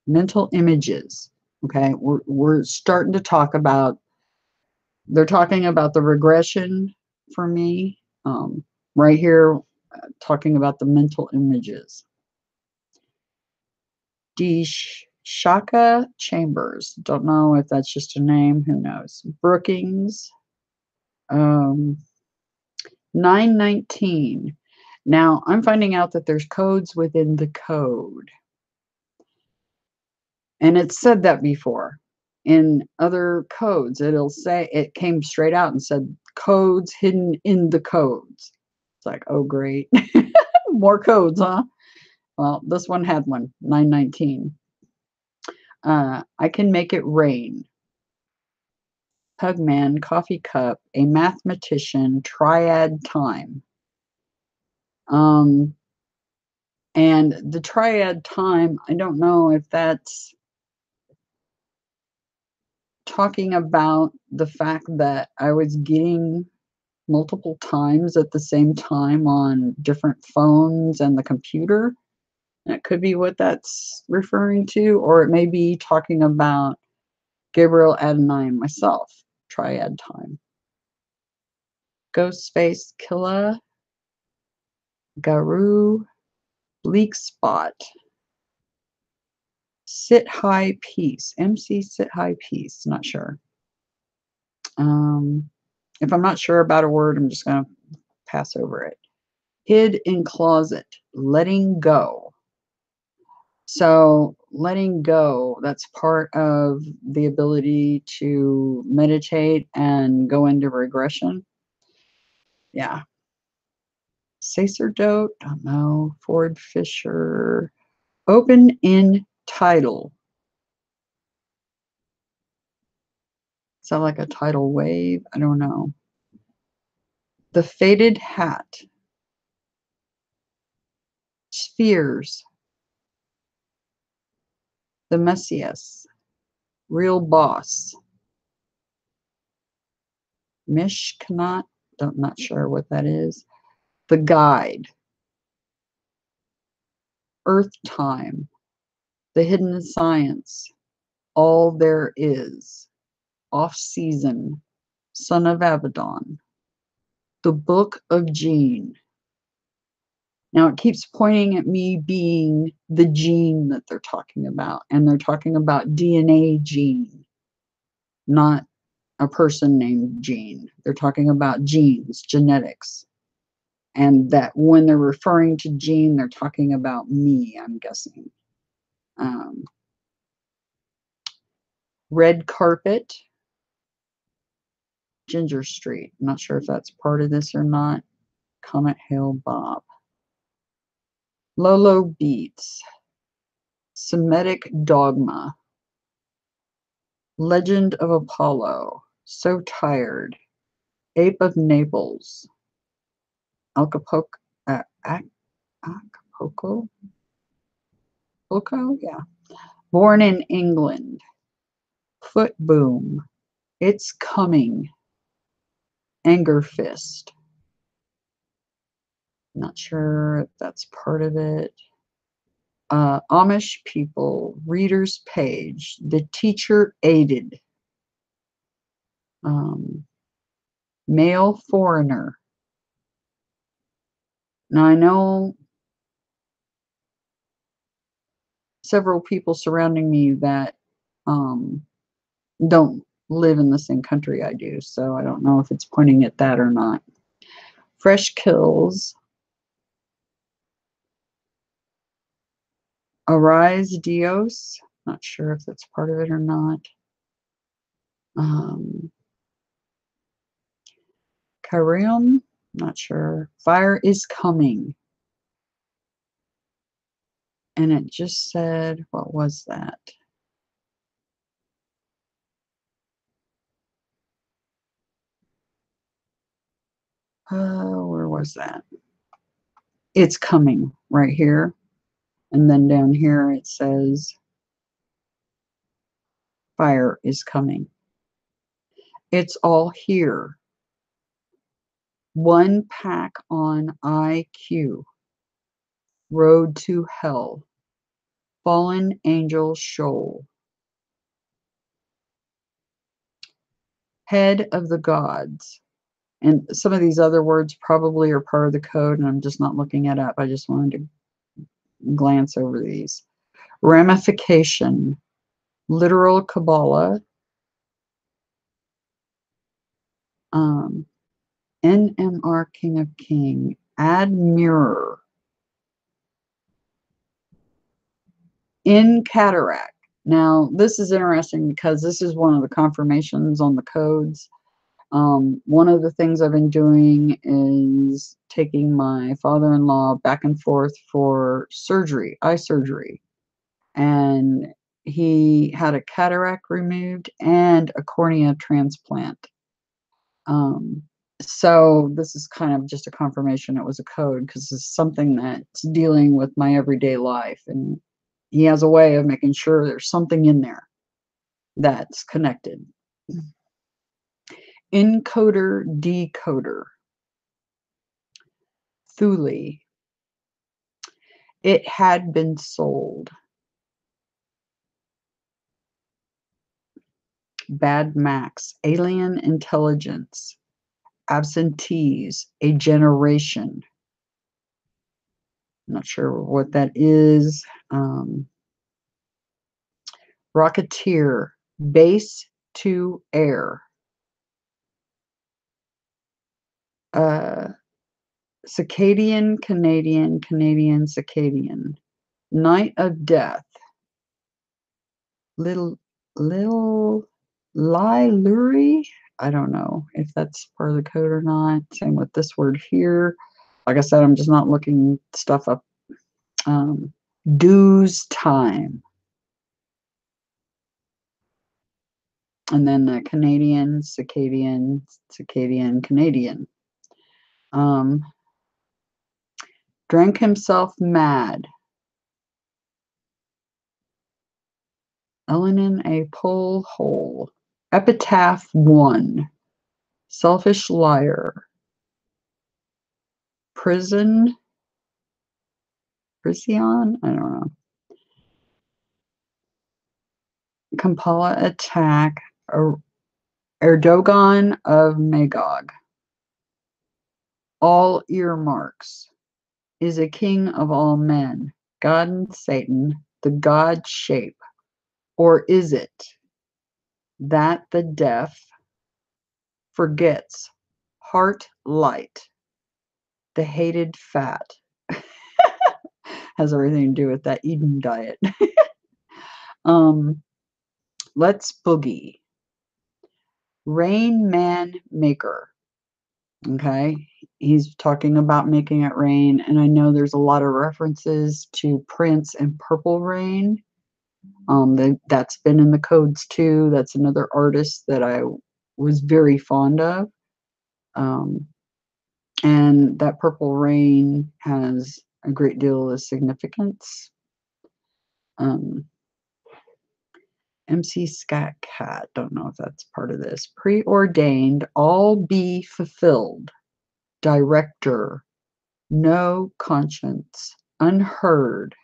Mental images. Okay, we're starting to talk about, they're talking about the regression for me. Right here, talking about the mental images. Shaka Chambers. Don't know if that's just a name. Who knows? Brookings. 919. Now, I'm finding out that there's codes within the code. And it's said that before. In other codes, it'll say, it came straight out and said, codes hidden in the codes. It's like, oh, great. More codes, huh? Well, this one had one, 919. I can make it rain. Pugman, coffee cup, a mathematician, triad time. And the triad time, I don't know if that's talking about the fact that I was getting multiple times at the same time on different phones and the computer. That could be what that's referring to, or it may be talking about Gabriel, Adonai, and myself. Triad time. Ghost Face Killa, Garu, Bleak Spot, Sit High Peace, MC Sit High Peace, not sure. If I'm not sure about a word, I'm just going to pass over it. Hid in Closet, Letting Go. So letting go, that's part of the ability to meditate and go into regression. Yeah. Sacerdote, don't know. Ford Fisher. Open in Tidal. Is that like a tidal wave? I don't know. The Faded Hat. Spheres. The Messias. Real Boss. Mishkanot, not sure what that is. The Guide. Earth Time. The Hidden Science. All There Is. Off Season. Son of Abaddon. The Book of Gene. Now it keeps pointing at me being the gene that they're talking about. And they're talking about DNA gene, not a person named Gene. They're talking about genes, genetics. And that when they're referring to gene, they're talking about me, I'm guessing. Red Carpet. Ginger Street. I'm not sure if that's part of this or not. Comet Hail Bob. Lolo Beats. Semitic Dogma. Legend of Apollo. So Tired. Ape of Naples. Acapulco? Acapulco? Yeah. Born in England. Foot Boom. It's Coming. Anger Fist. Not sure if that's part of it. Amish People. Reader's Page. The Teacher Aided. Male Foreigner. Now I know several people surrounding me that don't live in the same country I do, so I don't know if it's pointing at that or not. Fresh Kills. Arise Dios. Not sure if that's part of it or not. Kyrie, not sure. Fire is coming. And it just said, what was that? Where was that? It's coming right here. And then down here it says, fire is coming. It's all here. One pack on IQ. Road to hell. Fallen angel shoal. Head of the gods. And some of these other words probably are part of the code, and I'm just not looking it up. I just wanted to glance over these. Ramification. Literal Kabbalah. NMR King of King. Add mirror. In cataract. Now, this is interesting because this is one of the confirmations on the codes. One of the things I've been doing is taking my father-in-law back and forth for surgery, eye surgery. And he had a cataract removed and a cornea transplant. So this is kind of just a confirmation it was a code, because it's something that's dealing with my everyday life. And he has a way of making sure there's something in there that's connected. Encoder, decoder. Thule. It had been sold. Bad Max. Alien intelligence. Absentees. A generation. I'm not sure what that is. Rocketeer. Base to air. Circadian, Canadian, circadian. Night of death. Little Liluri. I don't know if that's part of the code or not. Same with this word here. Like I said, I'm just not looking stuff up. Dues time. And then the Canadian, circadian, Canadian. Drank himself mad. Elenin a pole hole. Epitaph 1. Selfish liar. Prison. Prison? I don't know. Kampala attack. Erdogan of Magog. All earmarks. Is a king of all men. God and Satan. The God shape. Or is it that the deaf forgets heart light, the hated fat? Has everything to do with that Eden diet. Let's boogie. Rain Man Maker. Okay, he's talking about making it rain, and I know there's a lot of references to Prince and Purple Rain. That's been in the codes too. That's another artist that I was very fond of. And that Purple Rain has a great deal of significance. MC Scat Cat, don't know if that's part of this. Preordained, all be fulfilled. Director, no conscience, unheard.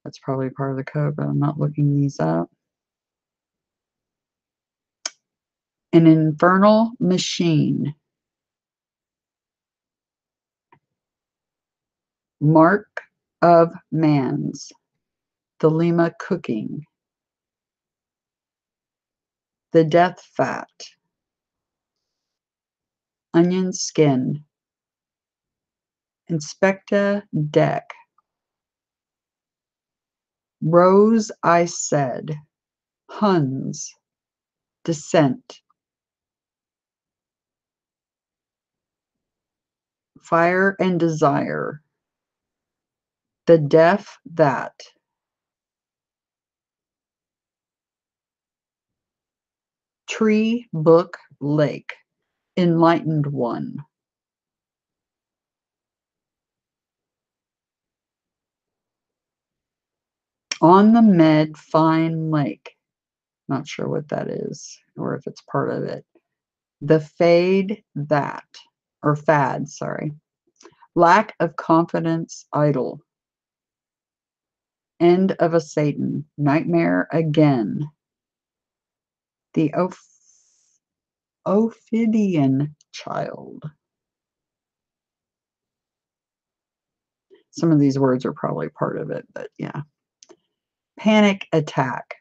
That's probably part of the code, but I'm not looking these up. An infernal machine. Mark of Mans. The Lima cooking. The death fat. Onion skin. Inspecta deck. Rose, I said. Huns. Descent. Fire and desire. The deaf that. Tree, book, lake. Enlightened one. On the Med Fine Lake. Not sure what that is or if it's part of it. The fade that, or fad, sorry. Lack of confidence, idle. End of a Satan. Nightmare again. The Ophidian child. Some of these words are probably part of it, but yeah. Panic attack.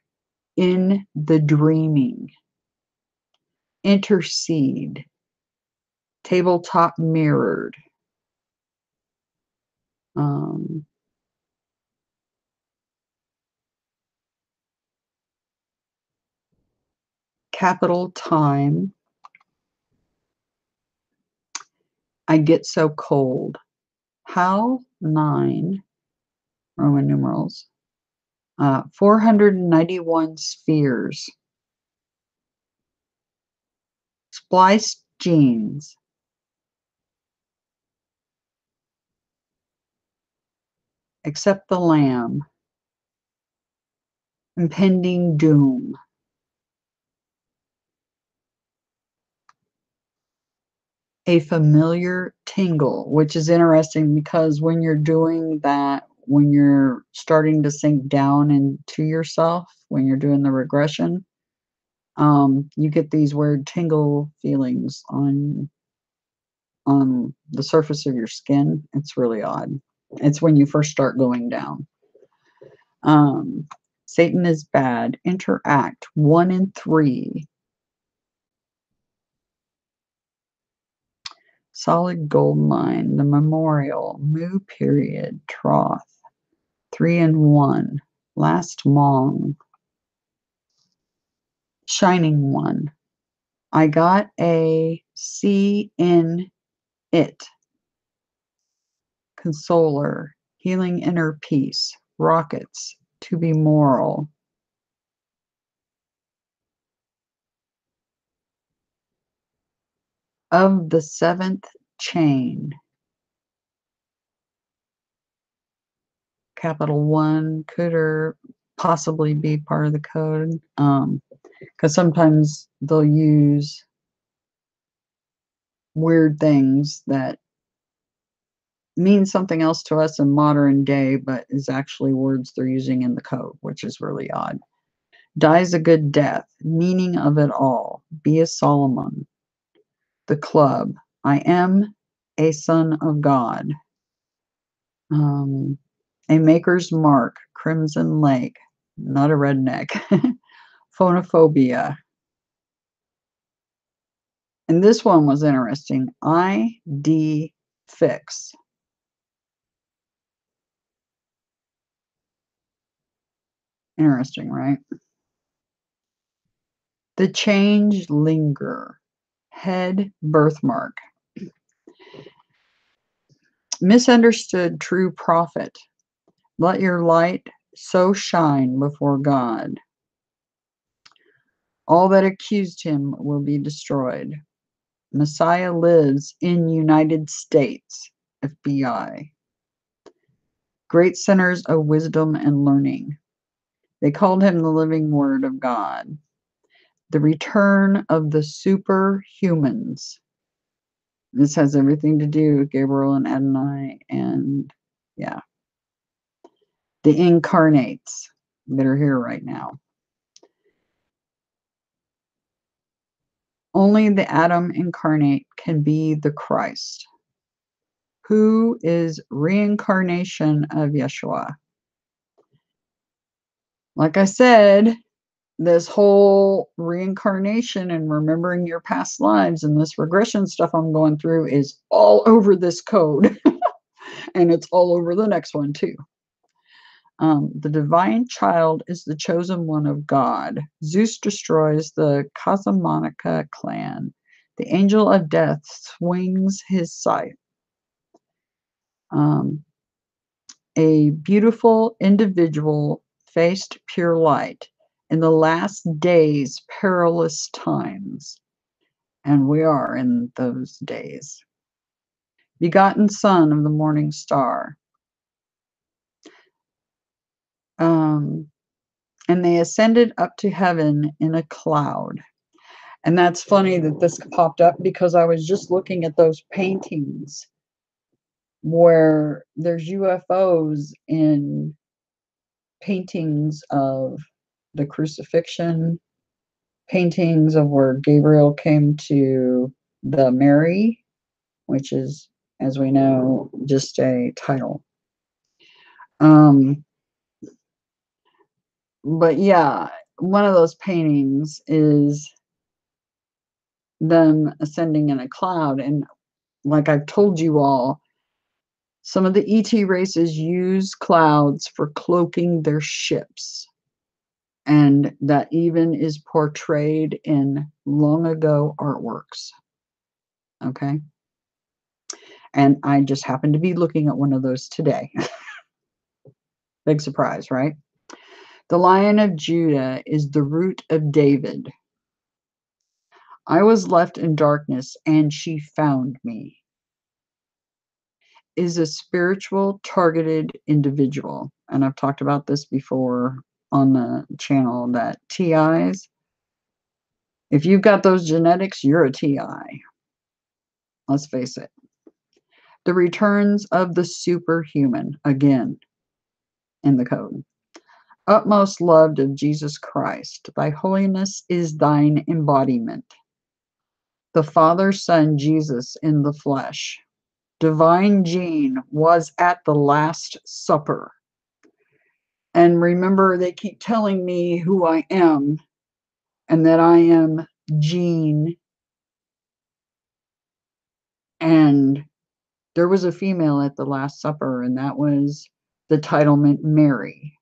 In the dreaming. Intercede. Tabletop mirrored. Capital time. I get so cold. How 9 Roman numerals. 491 spheres. Spliced genes. Except the lamb. Impending doom. A familiar tingle, which is interesting because when you're doing that, when you're starting to sink down into yourself, when you're doing the regression, you get these weird tingle feelings on the surface of your skin. It's really odd. It's when you first start going down. Satan is bad. Interact 1 in 3. Solid gold mine. The memorial. Mu period. Troth. 3 in 1. Last mong. Shining one. I got a C in it. Consoler. Healing inner peace. Rockets. To be moral. Of the 7th chain. Capital 1 could possibly be part of the code, because sometimes they'll use weird things that mean something else to us in modern day, but is actually words they're using in the code, which is really odd. Dies a good death. Meaning of it all. Be a Solomon. The club. I am a son of God. A maker's mark. Crimson Lake. Not a redneck. Phonophobia. And this one was interesting. ID fix. Interesting, right? The change linger. Head birthmark. Misunderstood true prophet. Let your light so shine before God. All that accused him will be destroyed. Messiah lives in United States, FBI. Great centers of wisdom and learning. They called him the living word of God. The return of the superhumans. This has everything to do with Gabriel and Adonai and, yeah, the incarnates that are here right now. Only the Adam incarnate can be the Christ, who is reincarnation of Yeshua. Like I said, this whole reincarnation and remembering your past lives and this regression stuff I'm going through is all over this code. And it's all over the next one too. The divine child is the chosen one of God. Zeus destroys the Casamonica clan. The angel of death swings his scythe. A beautiful individual faced pure light in the last days, perilous times. And we are in those days. Begotten son of the morning star. And they ascended up to heaven in a cloud. And that's funny that this popped up because I was just looking at those paintings where there's UFOs in paintings of the crucifixion, paintings of where Gabriel came to the Mary, which is, as we know, just a title. But yeah, one of those paintings is them ascending in a cloud. And like I've told you all, some of the ET races use clouds for cloaking their ships. And that even is portrayed in long ago artworks. Okay. And I just happened to be looking at one of those today. Big surprise, right? The Lion of Judah is the root of David. I was left in darkness and she found me. Is a spiritual targeted individual. And I've talked about this before on the channel that TIs, if you've got those genetics, you're a TI. Let's face it. The returns of the superhuman, again, in the code. Utmost loved of Jesus Christ, thy holiness is thine embodiment. The Father, Son, Jesus in the flesh. Divine Gene was at the Last Supper. And remember, they keep telling me who I am and that I am Gene. And there was a female at the Last Supper, and that was the titlement Mary.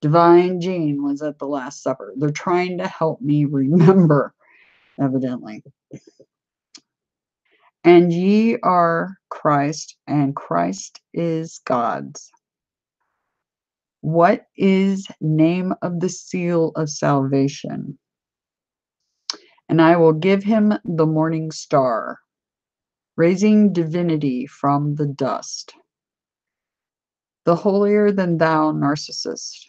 Divine Gene was at the Last Supper. They're trying to help me remember, evidently. And ye are Christ, and Christ is God's. What is name of the seal of salvation? And I will give him the morning star, raising divinity from the dust. The holier than thou narcissist.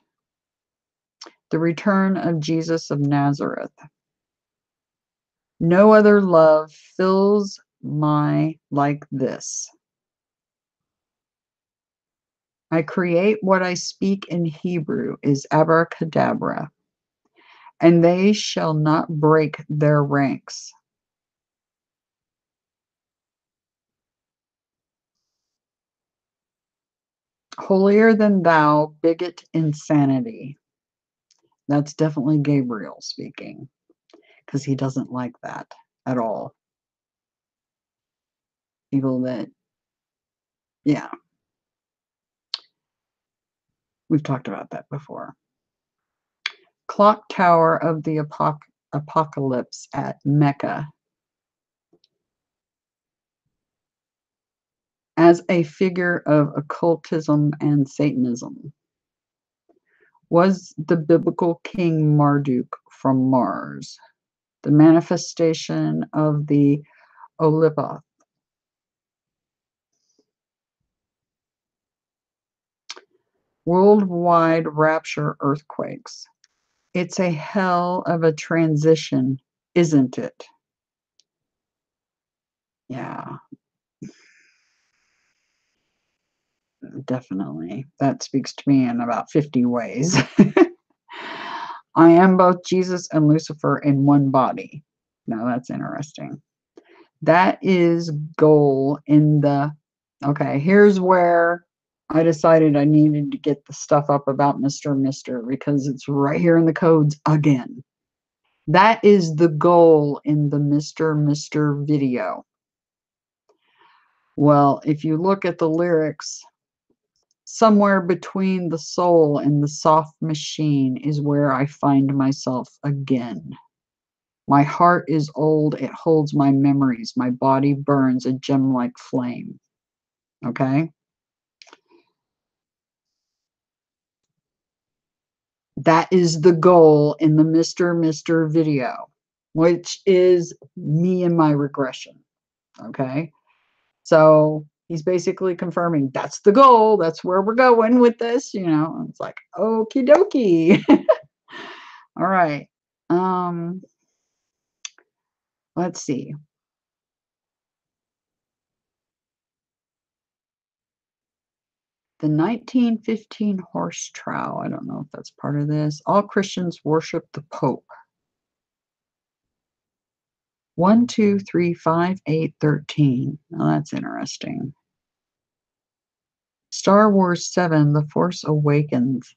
The return of Jesus of Nazareth. No other love fills my like this. I create what I speak in Hebrew is abracadabra, and they shall not break their ranks. Holier than thou, bigot insanity. That's definitely Gabriel speaking, because he doesn't like that at all. People that, yeah. We've talked about that before. Clock tower of the apocalypse at Mecca. As a figure of occultism and Satanism. Was the biblical king Marduk from Mars, the manifestation of the Olipoth. Worldwide rapture earthquakes. It's a hell of a transition, isn't it? Yeah. Definitely. That speaks to me in about 50 ways. I am both Jesus and Lucifer in one body. Now that's interesting. That is goal in the, okay, here's where I decided I needed to get the stuff up about Mr. because it's right here in the codes again. That is the goal in the Mr. video. Well, if you look at the lyrics, Somewhere between the soul and the soft machine is where I find myself again. My heart is old, it holds my memories. My body burns a gem-like flame. Okay? That is the goal in the Mr. video, which is me and my regression. Okay? So he's basically confirming that's the goal. That's where we're going with this. It's like, okie dokie. All right. Let's see. The 1915 horse trow. I don't know if that's part of this. All Christians worship the Pope. 1, 2, 3, 5, 8, 13. Now that's interesting. Star Wars 7, The Force Awakens.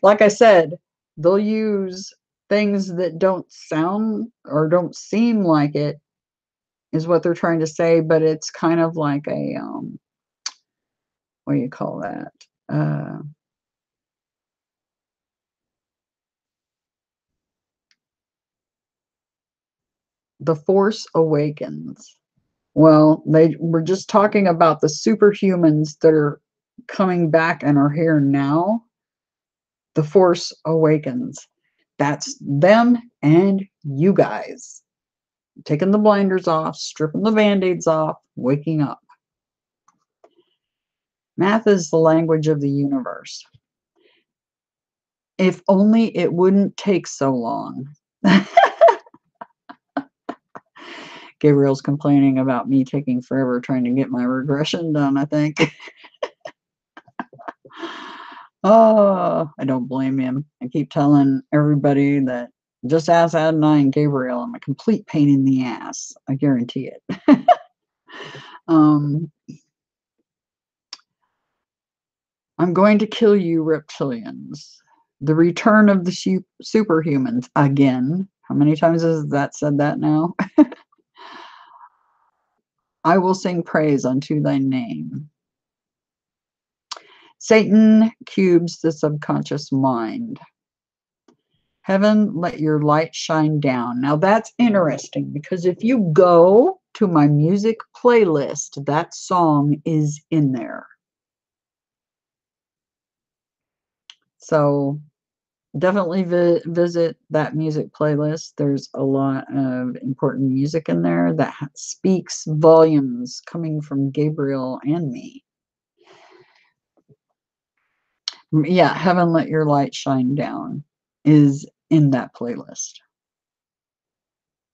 Like I said, they'll use things that don't sound or don't seem like it, is what they're trying to say, but it's kind of like a, what do you call that? The Force Awakens. Well, they were just talking about the superhumans that are coming back and are here now. The Force Awakens. That's them and you guys. Taking the blinders off, stripping the band-aids off, waking up. Math is the language of the universe. If only it wouldn't take so long. Gabriel's complaining about me taking forever trying to get my regression done, I think. Oh, I don't blame him. I keep telling everybody that just ask Adonai and Gabriel. I'm a complete pain in the ass. I guarantee it. I'm going to kill you, reptilians. The return of the superhumans again. How many times has that said that now? I will sing praise unto thy name. Satan cubes the subconscious mind. Heaven, let your light shine down. Now that's interesting because if you go to my music playlist, that song is in there. So definitely visit that music playlist. There's a lot of important music in there that speaks volumes coming from Gabriel and me. Yeah, Heaven Let Your Light Shine Down is in that playlist.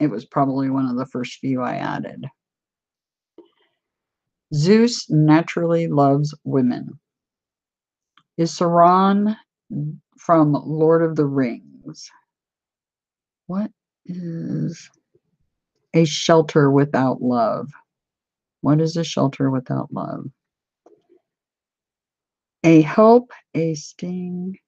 It was probably one of the first few I added. Zeus naturally loves women. Is Sauron from Lord of the Rings? What is a shelter without love? What is a shelter without love? A help, a sting,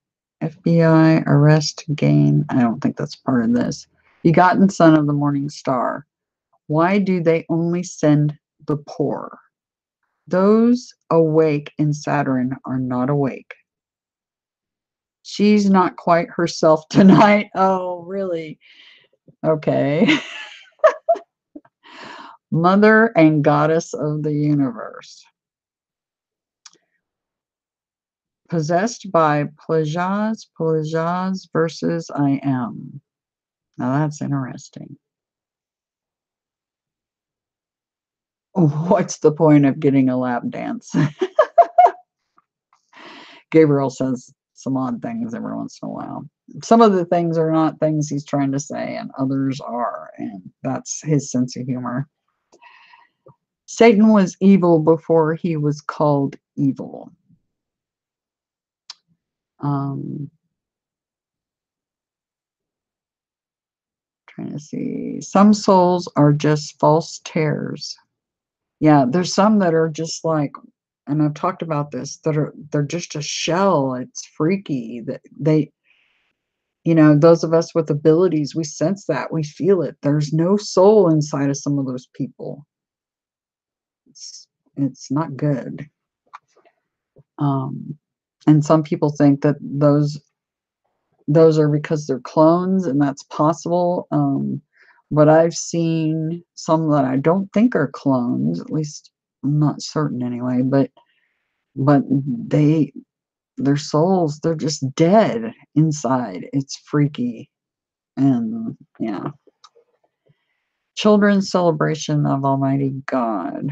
FBI, arrest, gain. I don't think that's part of this. Begotten son of the morning star. Why do they only send the poor? Those awake in Saturn are not awake. She's not quite herself tonight. Oh, really? Okay. Mother and goddess of the universe. Possessed by Plagias versus I am. Now that's interesting. What's the point of getting a lap dance? Gabriel says some odd things every once in a while. Some of the things are not things he's trying to say, and others are, and that's his sense of humor. Satan was evil before he was called evil. Trying to see. Some souls are just false tears. Yeah, there's some that are just like, and I've talked about this, they're just a shell. It's freaky that they, those of us with abilities, we sense that, we feel it. There's no soul inside of some of those people. It's not good. And some people think that those are because they're clones, and that's possible. But I've seen some that I don't think are clones, at least I'm not certain anyway, but their souls, they're just dead inside. It's freaky. And yeah. Children's Celebration of Almighty God.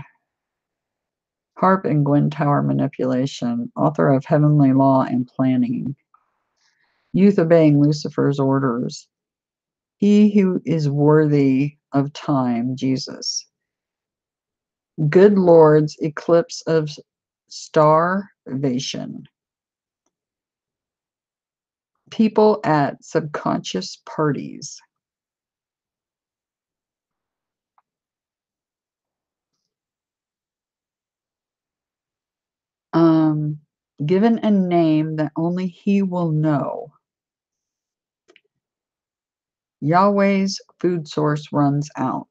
Harp and Gwen Tower Manipulation. Author of Heavenly Law and Planning. Youth Obeying Lucifer's Orders. He who is worthy of time, Jesus. Good Lord's Eclipse of Starvation. People at Subconscious Parties. Given a name that only he will know. Yahweh's food source runs out.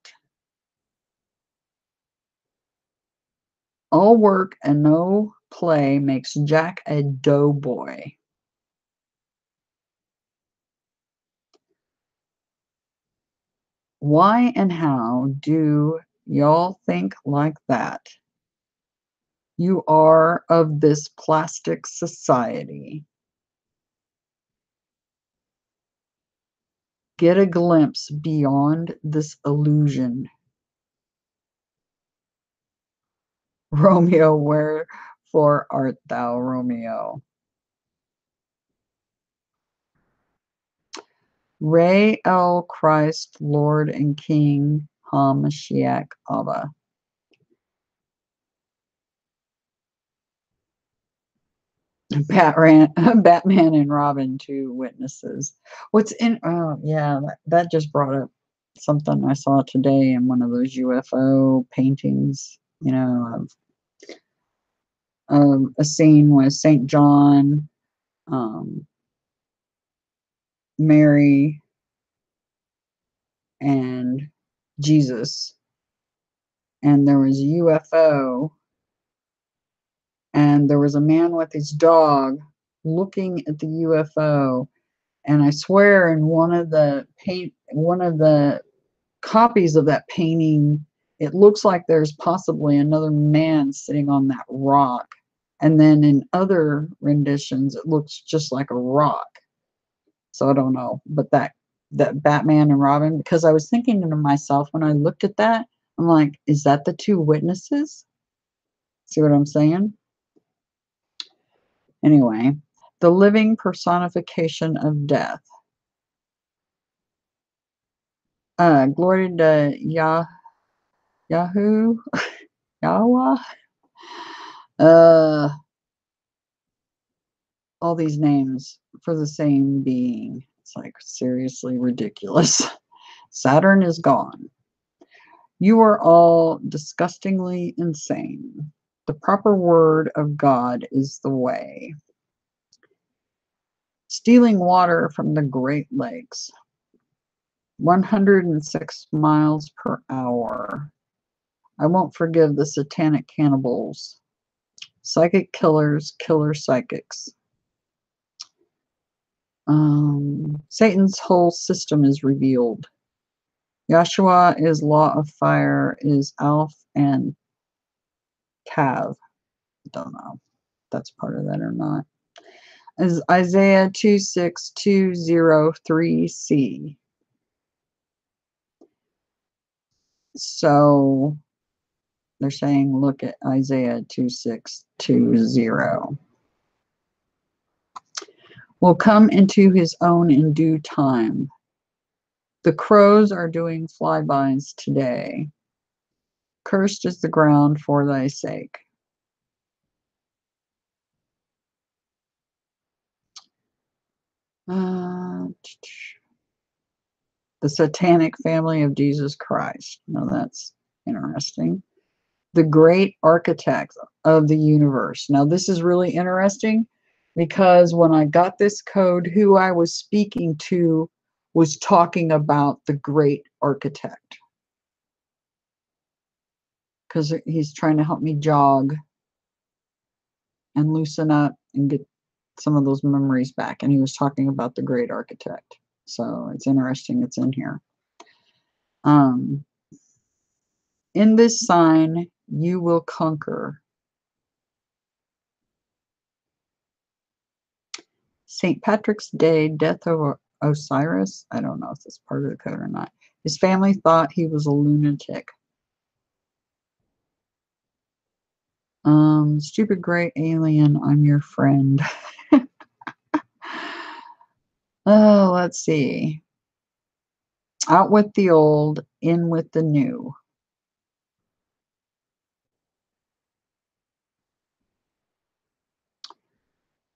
All work and no play makes Jack a doughboy. Why and how do y'all think like that? You are of this plastic society. Get a glimpse beyond this illusion. Romeo, wherefore art thou, Romeo? Ray El Christ, Lord and King, HaMashiach Abba. Batman and Robin, two witnesses. What's in? Oh, yeah, that just brought up something I saw today in one of those UFO paintings. You know, of a scene with Saint John, Mary, and Jesus, and there was a UFO, and there was a man with his dog looking at the UFO. And I swear, in one of the copies of that painting, it looks like there's possibly another man sitting on that rock. And then in other renditions, it looks just like a rock. So I don't know, but that Batman and Robin, because I was thinking to myself when I looked at that, I'm like, is that the two witnesses? See what I'm saying? Anyway, the living personification of death. Glory to Yahoo, Yahweh. All these names for the same being. It's like seriously ridiculous. Saturn is gone. You are all disgustingly insane. The proper word of God is the way. Stealing water from the Great Lakes. 106 miles per hour. I won't forgive the satanic cannibals. Psychic killers, killer psychics. Satan's whole system is revealed. Yahshua is law of fire, is Alph and Tav. Don't know if that's part of that or not. Is Isaiah 26203C. So they're saying look at Isaiah 2620. Will come into his own in due time. The crows are doing flybys today. Cursed is the ground for thy sake. The satanic family of Jesus Christ. Now that's interesting. The great architect of the universe. Now this is really interesting because when I got this code, who I was speaking to was talking about the great architect. Because he's trying to help me jog and loosen up and get some of those memories back. And he was talking about the great architect. So it's interesting it's in here. In this sign, you will conquer. St. Patrick's Day, death of Osiris. I don't know if that's part of the code or not. His family thought he was a lunatic. Stupid gray alien, I'm your friend. Oh, let's see. Out with the old, in with the new.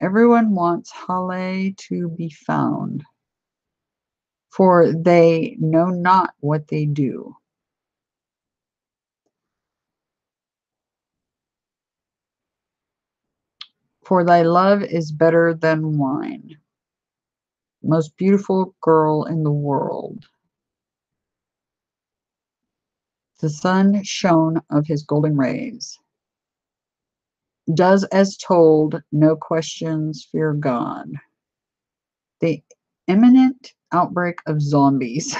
Everyone wants Halle to be found, for they know not what they do. For thy love is better than wine, most beautiful girl in the world. The sun shone of his golden rays. Does as told, no questions, fear God. The imminent outbreak of zombies.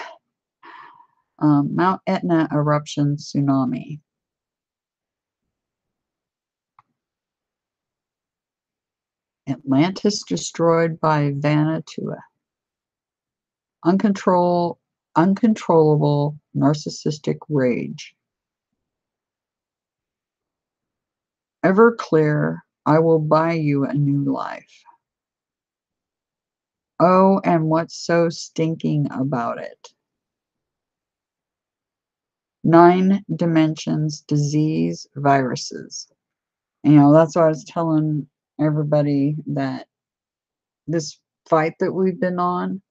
Mount Etna eruption tsunami. Atlantis destroyed by Vanuatu. Uncontrollable narcissistic rage. Ever clear, I will buy you a new life. Oh, and what's so stinking about it? 9 dimensions, disease, viruses. You know, that's why I was telling everybody that this fight that we've been on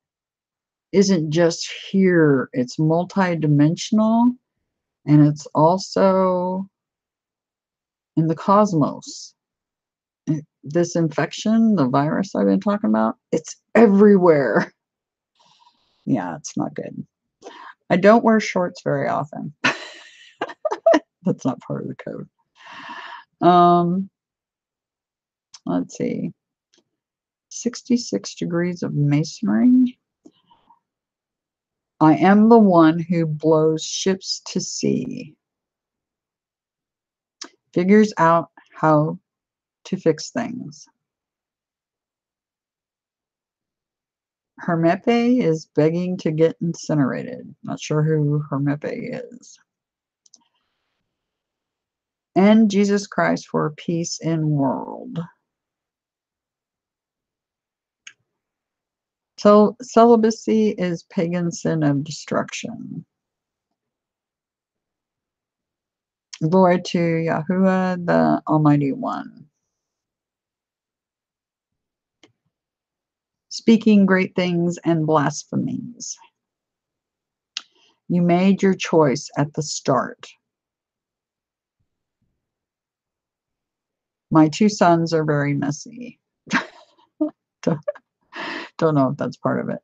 isn't just here. It's multidimensional, and it's also in the cosmos. This infection, the virus I've been talking about, it's everywhere. Yeah, it's not good. I don't wear shorts very often. That's not part of the code. Let's see. 66 degrees of masonry. I am the one who blows ships to sea. Figures out how to fix things. Hermepe is begging to get incinerated. Not sure who Hermepe is. And Jesus Christ for peace in world. So celibacy is pagan sin of destruction. Glory to Yahuwah, the Almighty One. Speaking great things and blasphemies. You made your choice at the start. My 2 sons are very messy. Don't know if that's part of it.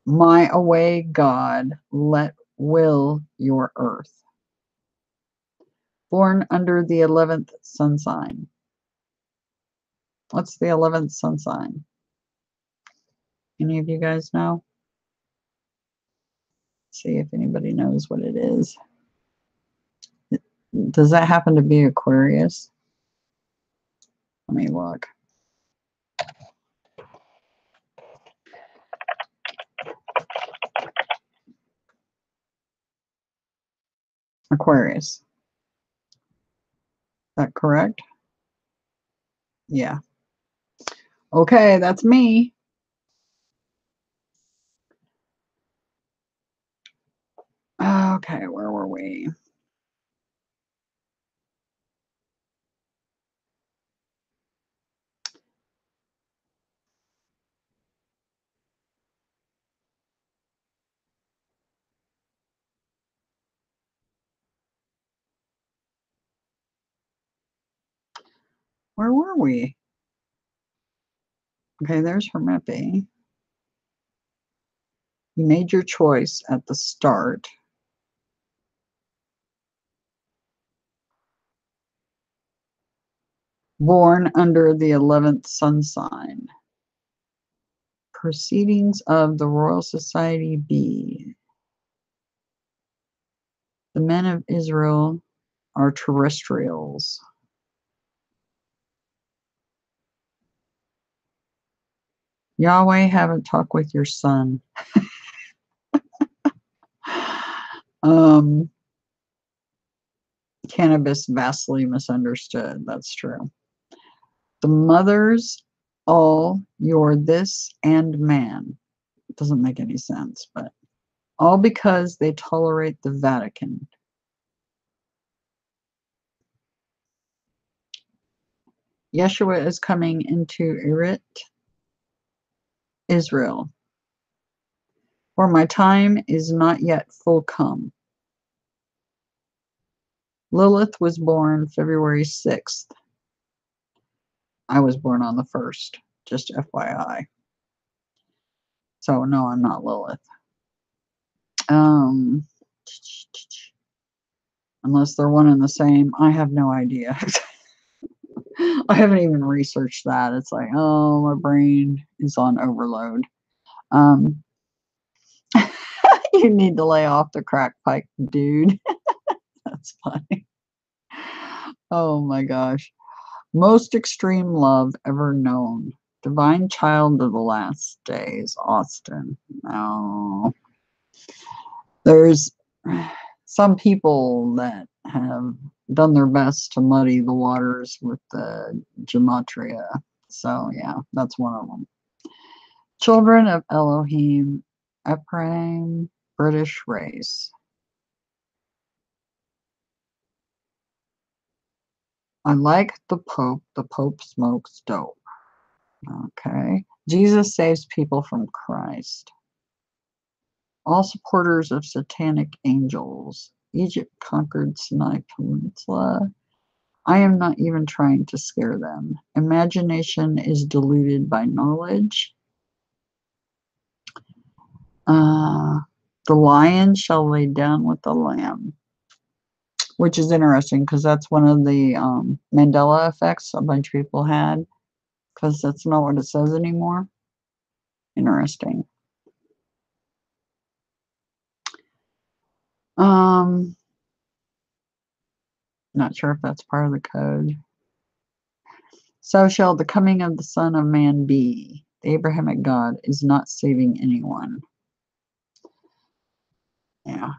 My away God, let will your earth. Born under the 11th sun sign. What's the 11th sun sign? Any of you guys know? See if anybody knows what it is. Does that happen to be Aquarius? Let me look. Aquarius. Is that correct? Yeah. Okay, that's me. Okay, where were we? Where were we? Okay, there's Hermepe. You made your choice at the start. Born under the 11th sun sign. Proceedings of the Royal Society B. The men of Israel are terrestrials. Yahweh, haven't talked with your son. Cannabis vastly misunderstood. That's true. The mothers, all your this and man. It doesn't make any sense, but all because they tolerate the Vatican. Yeshua is coming into Erit, Israel. For my time is not yet full come. Lilith was born February 6th. I was born on the 1st, just FYI. So no, I'm not Lilith. Unless they're one and the same, I have no idea. I haven't even researched that. It's like, oh, my brain is on overload. You need to lay off the crack pipe, dude. That's funny. Oh my gosh. Most extreme love ever known. Divine child of the last days, Austin. No. There's some people that have done their best to muddy the waters with the gematria. So yeah, that's one of them. Children of Elohim, Ephraim, British race. I like the Pope. The Pope smokes dope. Okay. Jesus saves people from Christ. All supporters of satanic angels. Egypt conquered Sinai Peninsula. I am not even trying to scare them. Imagination is diluted by knowledge. The lion shall lay down with the lamb. Which is interesting because that's one of the Mandela effects a bunch of people had. Because that's not what it says anymore. Interesting. Not sure if that's part of the code. So shall the coming of the Son of Man be. The Abrahamic God is not saving anyone. Yeah.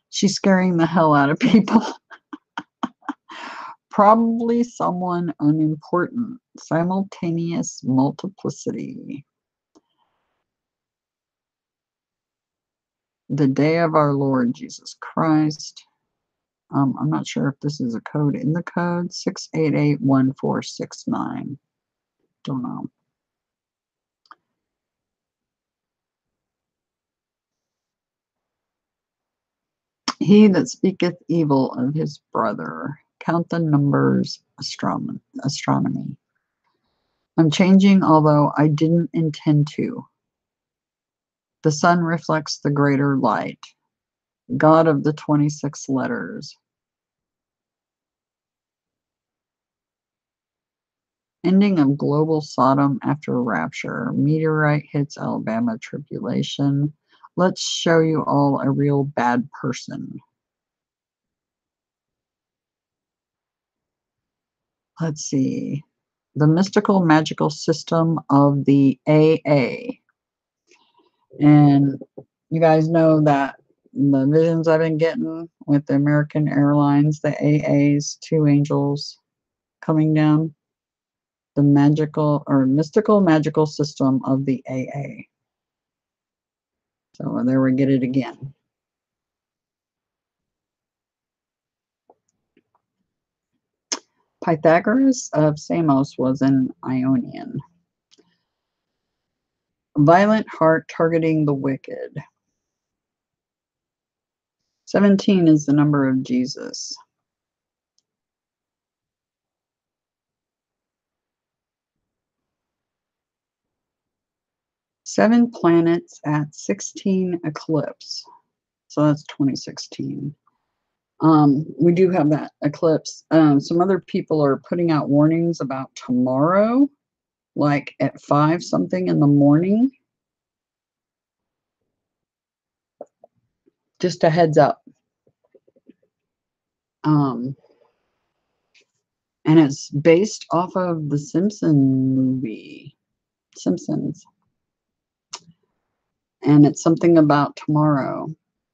She's scaring the hell out of people. Probably someone unimportant. Simultaneous multiplicity. The day of our Lord Jesus Christ. I'm not sure if this is a code in the code. 6881469. Don't know. He that speaketh evil of his brother. Count the numbers. Astronomy. I'm changing, although I didn't intend to. The sun reflects the greater light. God of the 26 letters. Ending of global Sodom after rapture. Meteorite hits Alabama tribulation. Let's show you all a real bad person. Let's see. The mystical magical system of the AA. And you guys know that the visions I've been getting with the American Airlines, the AA's, two angels coming down. The magical or mystical magical system of the AA. So there we get it again. Pythagoras of Samos was an Ionian. Violent heart targeting the wicked. 17 is the number of Jesus. Seven planets at 16 eclipse. So that's 2016. We do have that eclipse. Some other people are putting out warnings about tomorrow, like at 5 something in the morning. Just a heads up. And it's based off of the Simpsons. And it's something about tomorrow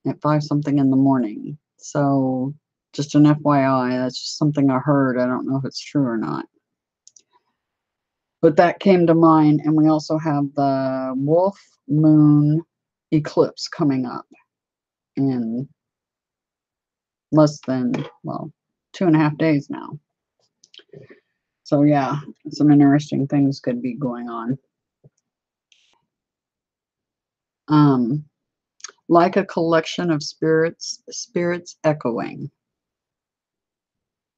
at 5 something in the morning. So just an FYI, that's just something I heard. I don't know if it's true or not. But that came to mind. And we also have the wolf moon eclipse coming up in less than, well, 2.5 days now. So yeah, some interesting things could be going on. Like a collection of spirits echoing.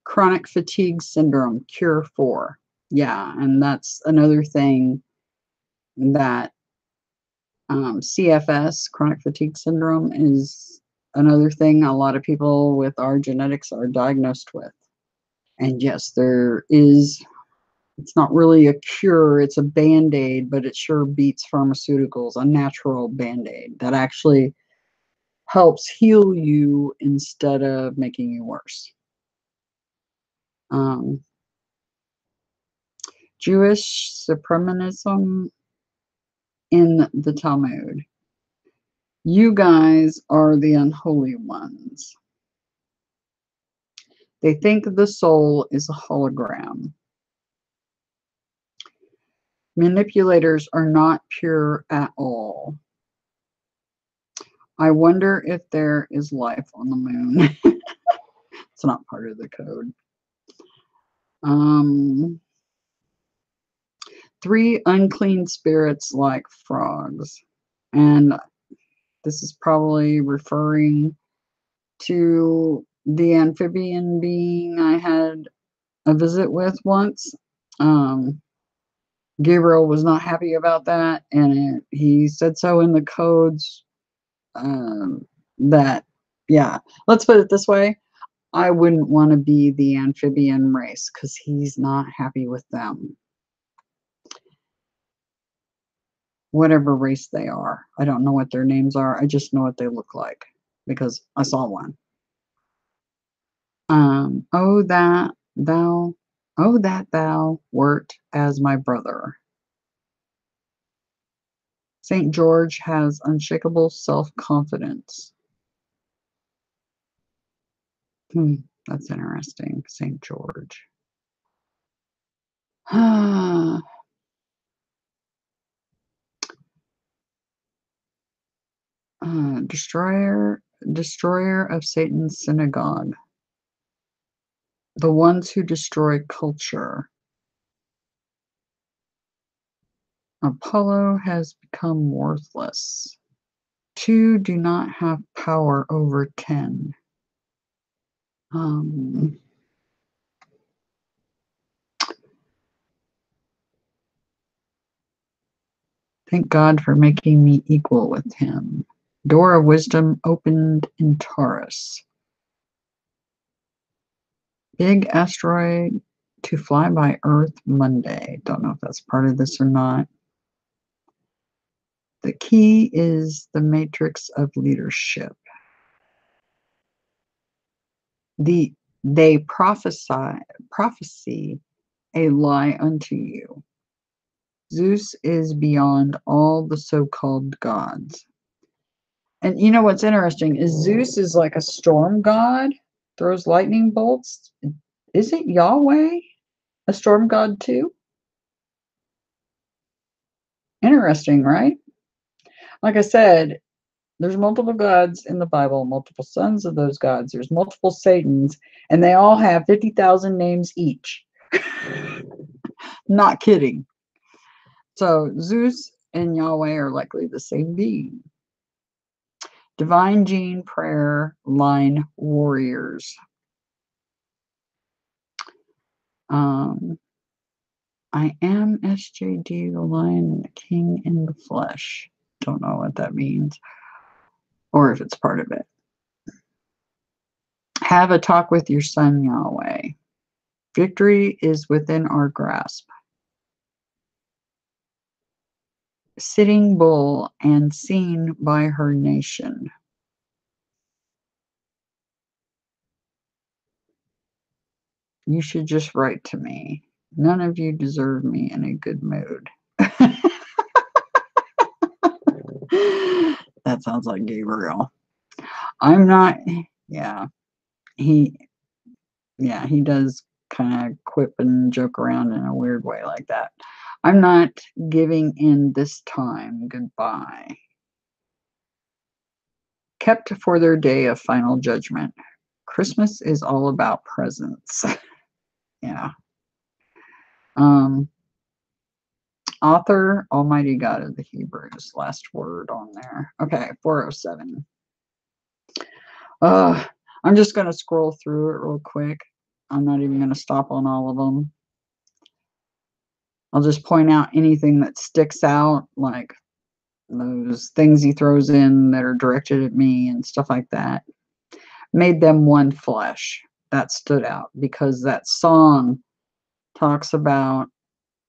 Chronic fatigue syndrome, cure for. Yeah, and that's another thing that CFS, chronic fatigue syndrome, is another thing a lot of people with our genetics are diagnosed with. And yes, there is, it's not really a cure, it's a band-aid, but it sure beats pharmaceuticals, a natural band-aid that actually helps heal you instead of making you worse. Jewish supremacism in the Talmud. You guys are the unholy ones. They think the soul is a hologram. Manipulators are not pure at all. I wonder if there is life on the moon. It's not part of the code. 3 unclean spirits like frogs. And this is probably referring to the amphibian being I had a visit with once. Gabriel was not happy about that, and he said so in the codes. That, yeah, let's put it this way. I wouldn't want to be the amphibian race because he's not happy with them. Whatever race they are. I don't know what their names are. I just know what they look like because I saw one. Oh, that thou wert as my brother. St. George has unshakable self-confidence. That's interesting. St. George. Destroyer of Satan's synagogue. The ones who destroy culture. Apollo has become worthless. 2 do not have power over 10. Thank God for making me equal with him. Door of wisdom opened in Taurus. Big asteroid to fly by Earth Monday. Don't know if that's part of this or not. The key is the matrix of leadership. They prophesy a lie unto you. Zeus is beyond all the so-called gods. And you know what's interesting is Zeus is like a storm god, throws lightning bolts. Isn't Yahweh a storm god too? Interesting, right? Like I said, there's multiple gods in the Bible, multiple sons of those gods. There's multiple Satans, and they all have 50,000 names each. Not kidding. So Zeus and Yahweh are likely the same being. Divine Gene Prayer Line Warriors. I am SJD, the Lion and the King in the flesh. Don't know what that means, or if it's part of it. Have a talk with your son, Yahweh. Victory is within our grasp. Sitting Bull and seen by her nation. You should just write to me. None of you deserve me in a good mood. That sounds like Gabriel. I'm not, yeah, he does kind of quip and joke around in a weird way like that. I'm not giving in this time. Goodbye. Kept for their day of final judgment. Christmas is all about presents. Yeah. Author, Almighty God of the Hebrews. Last word on there. Okay, 407. I'm just going to scroll through it real quick. I'm not even going to stop on all of them. I'll just point out anything that sticks out, like those things he throws in that are directed at me and stuff like that. Made them one flesh. That stood out because that song talks about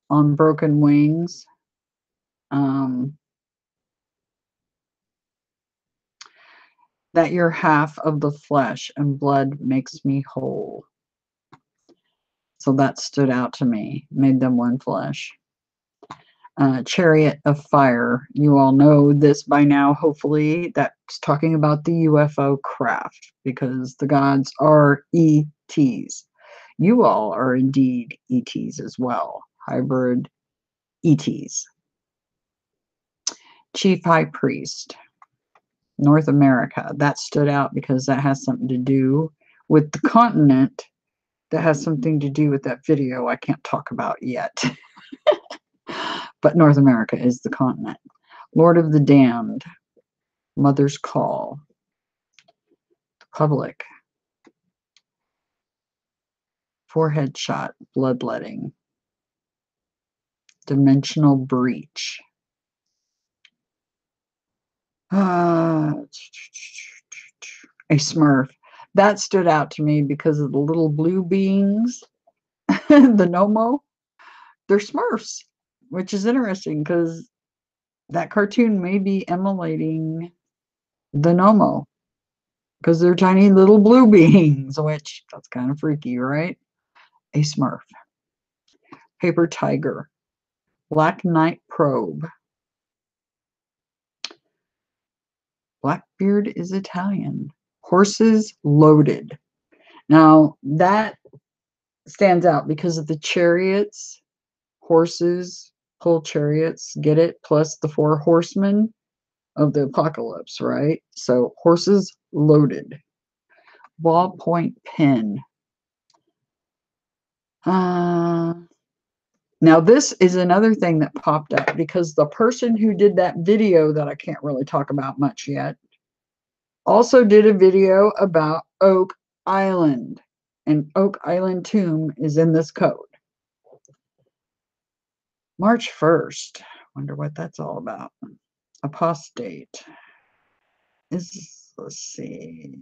on broken wings. That you're half of the flesh and blood makes me whole. So that stood out to me, made them one flesh. Chariot of Fire. You all know this by now, hopefully. That's talking about the UFO craft because the gods are ETs. You all are indeed ETs as well, hybrid ETs. Chief High Priest, North America. That stood out because that has something to do with the continent that has something to do with that video I can't talk about yet. But North America is the continent. Lord of the Damned, Mother's Call, the Public, Forehead Shot, Bloodletting, Dimensional Breach. A Smurf. That stood out to me because of the little blue beings, the Nomo. They're Smurfs, which is interesting because that cartoon may be emulating the Nomo because they're tiny little blue beings, which that's kind of freaky, right? A Smurf. Paper Tiger. Black Knight Probe. Blackbeard is Italian. Horses Loaded. Now, that stands out because of the chariots, horses, pull chariots, get it? Plus the 4 horsemen of the apocalypse, right? So, horses loaded. Ballpoint pen. Now, this is another thing that popped up because the person who did that video that I can't really talk about much yet also did a video about Oak Island. And Oak Island Tomb is in this code. March 1st. Wonder what that's all about. Apostate. Let's see.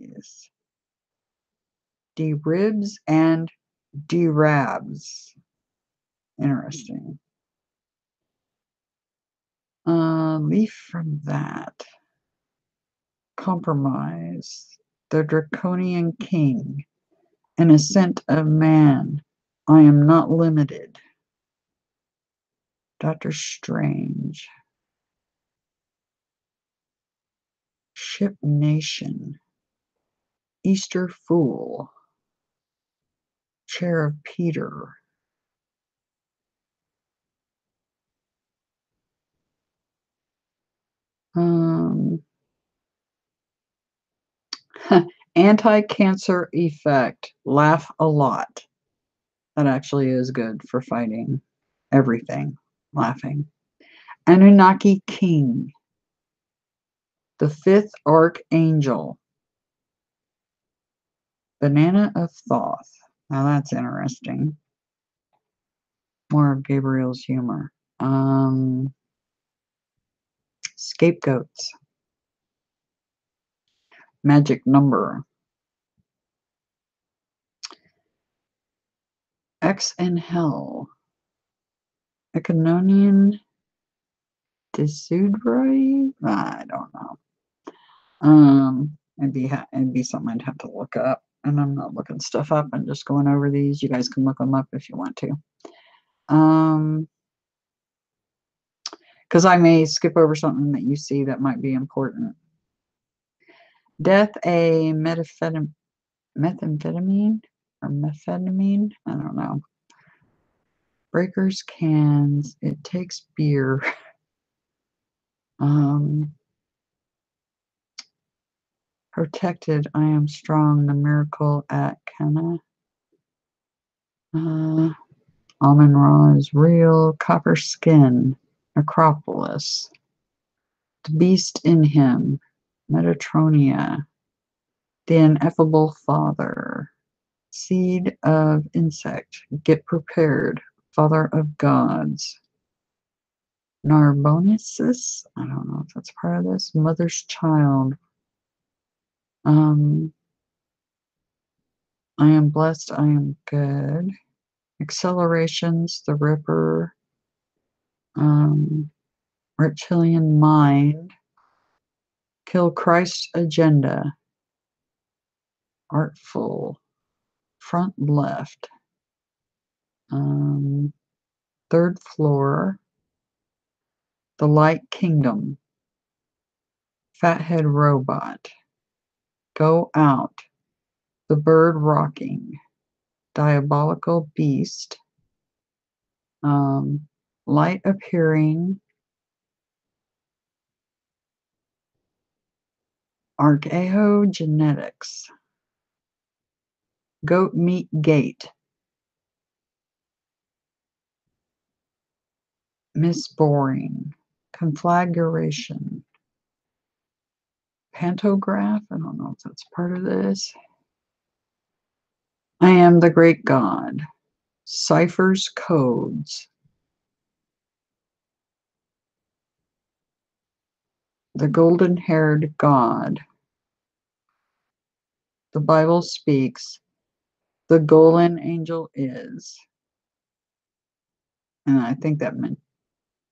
D-ribs and D-rabs. Interesting. Leaf from that. Compromise. The Draconian King. An Ascent of Man. I am not limited. Doctor Strange. Ship Nation. Easter Fool. Chair of Peter. Anti-cancer effect. Laugh a lot. That actually is good for fighting everything. Laughing. Anunnaki King. The 5th Archangel. Banana of Thoth. Now that's interesting. More of Gabriel's humor. Scapegoats. Magic number. Sex and hell. Econonian Disudroy? I don't know. It'd be something I'd have to look up. And I'm not looking stuff up. I'm just going over these. You guys can look them up if you want to. Because I may skip over something that you see that might be important. Death, a methamphetamine or methamphetamine? I don't know. Breakers cans. It takes beer. Protected, I am strong. The miracle at Cana. Almond Ra is real. Copper skin. Acropolis. The beast in him. Metatronia. The ineffable father. Seed of insect. Get prepared. Father of gods. Narbonisus. I don't know if that's part of this. Mother's child. I am blessed. I am good. Accelerations. The Ripper. Reptilian mind. Kill Christ's agenda. Artful. Front left. Third floor. The Light Kingdom. Fathead robot. Go out. The bird rocking. Diabolical beast. Light appearing. Archaeo genetics. Goat meat gate. Misboring. Conflagration. Pantograph. I don't know if that's part of this. I am the great God. Ciphers codes. The golden-haired God. The Bible speaks. The golden angel is. And I think that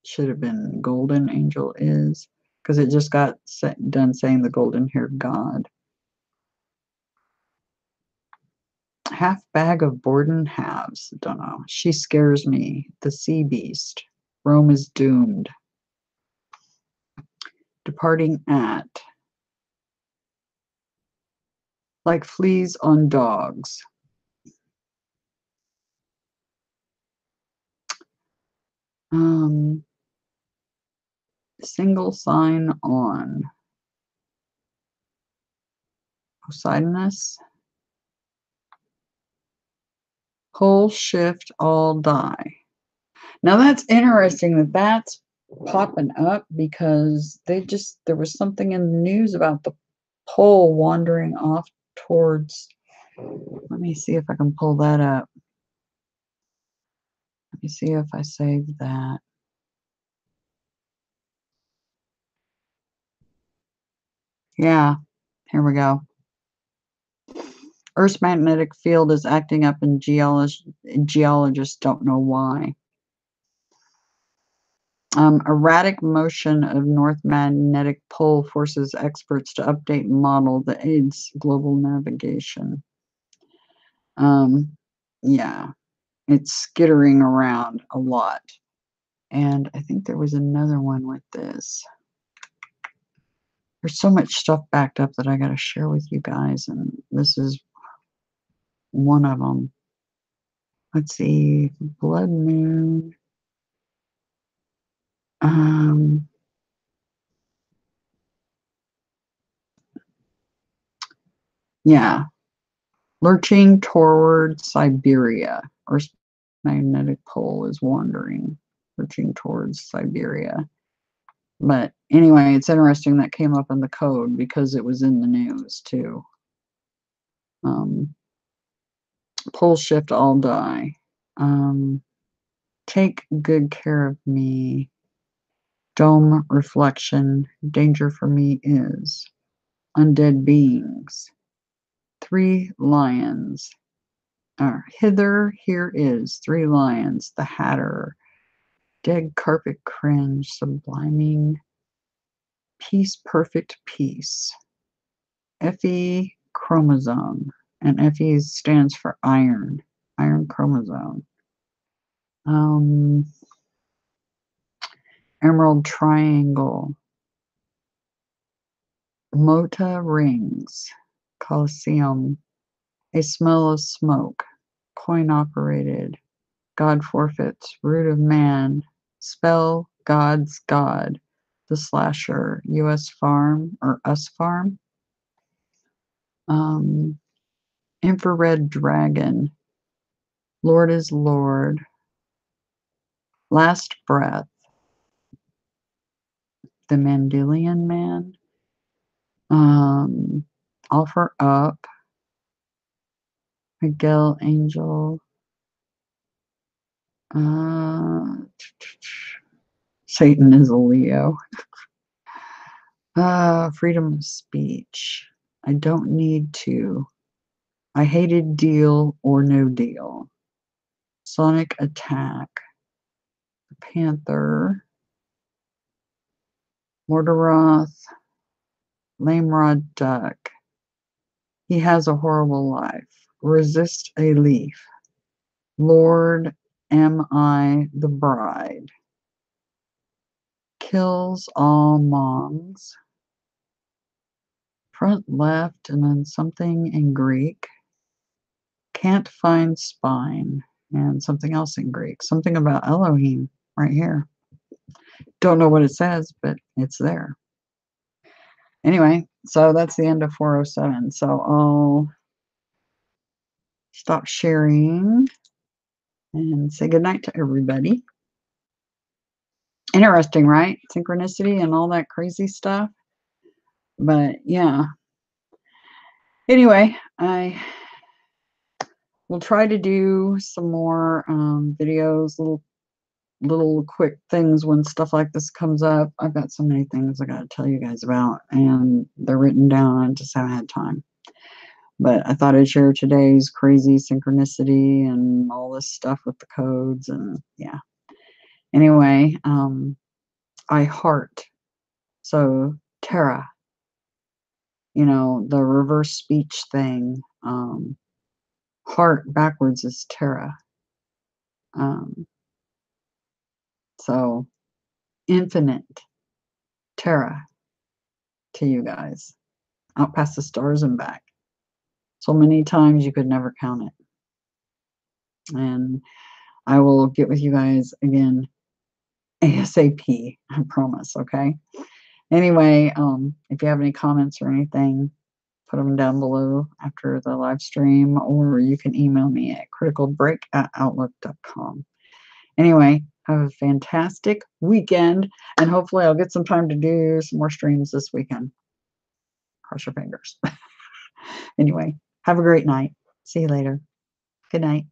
should have been golden angel is, because it just got done saying the golden-haired God. Half bag of Borden halves. Don't know. She scares me. The sea beast. Rome is doomed. Departing at. Like fleas on dogs. Single sign on. Poseidonus. Whole shift, all die. Now that's interesting that that's popping up, because there was something in the news about the pole wandering off towards, let me see if I can pull that up. Let me see if I saved that. Yeah, here we go. Earth's magnetic field is acting up, and geologists don't know why. Erratic motion of North Magnetic Pole forces experts to update and model that aids global navigation. Yeah, it's skittering around a lot. And I think there was another one with this. There's so much stuff backed up that I got to share with you guys, and this is one of them. Let's see, blood moon. Yeah, lurching toward Siberia. Earth's magnetic pole is wandering, lurching towards Siberia. But anyway, it's interesting that came up in the code because it was in the news too. Pole shift, all die. Take good care of me. Dome reflection. Danger for me is. Undead beings. 3 lions. Hither, here is, 3 lions, the Hatter, dead carpet cringe, subliming, peace, perfect peace, Fe chromosome, and Fe stands for iron chromosome. Emerald triangle, Mota rings, Colosseum, a smell of smoke, coin operated, God forfeits, root of man, spell, God's God, the slasher, US farm or us farm, infrared dragon, Lord is Lord, last breath, the Mandelian man, offer up, Miguel angel, Satan is a Leo. Freedom of speech. I don't need to. I hated deal or no deal. Sonic attack. The Panther. Mordaroth. Lamrod duck. He has a horrible life. Resist a leaf. Lord, am I the bride? Kills all mongs. Front left and then something in Greek. Can't find spine and something else in Greek. Something about Elohim right here. Don't know what it says, but it's there. Anyway, so that's the end of 407. So I'll stop sharing and say goodnight to everybody. Interesting, right? Synchronicity and all that crazy stuff. But yeah. Anyway, I will try to do some more videos, little quick things when stuff like this comes up. I've got so many things I got to tell you guys about, and they're written down. I just haven't had time. But I thought I'd share today's crazy synchronicity and all this stuff with the codes, and yeah. Anyway, I heart. So Terra, you know, the reverse speech thing. Heart backwards is Terra. So infinite Terra to you guys. Out past the stars and back. So many times you could never count it. And I will get with you guys again ASAP, I promise, okay? Anyway, if you have any comments or anything, put them down below after the live stream, or you can email me at criticalbreak@outlook.com. Anyway, have a fantastic weekend, and hopefully I'll get some time to do some more streams this weekend. Cross your fingers. Anyway, have a great night. See you later. Good night.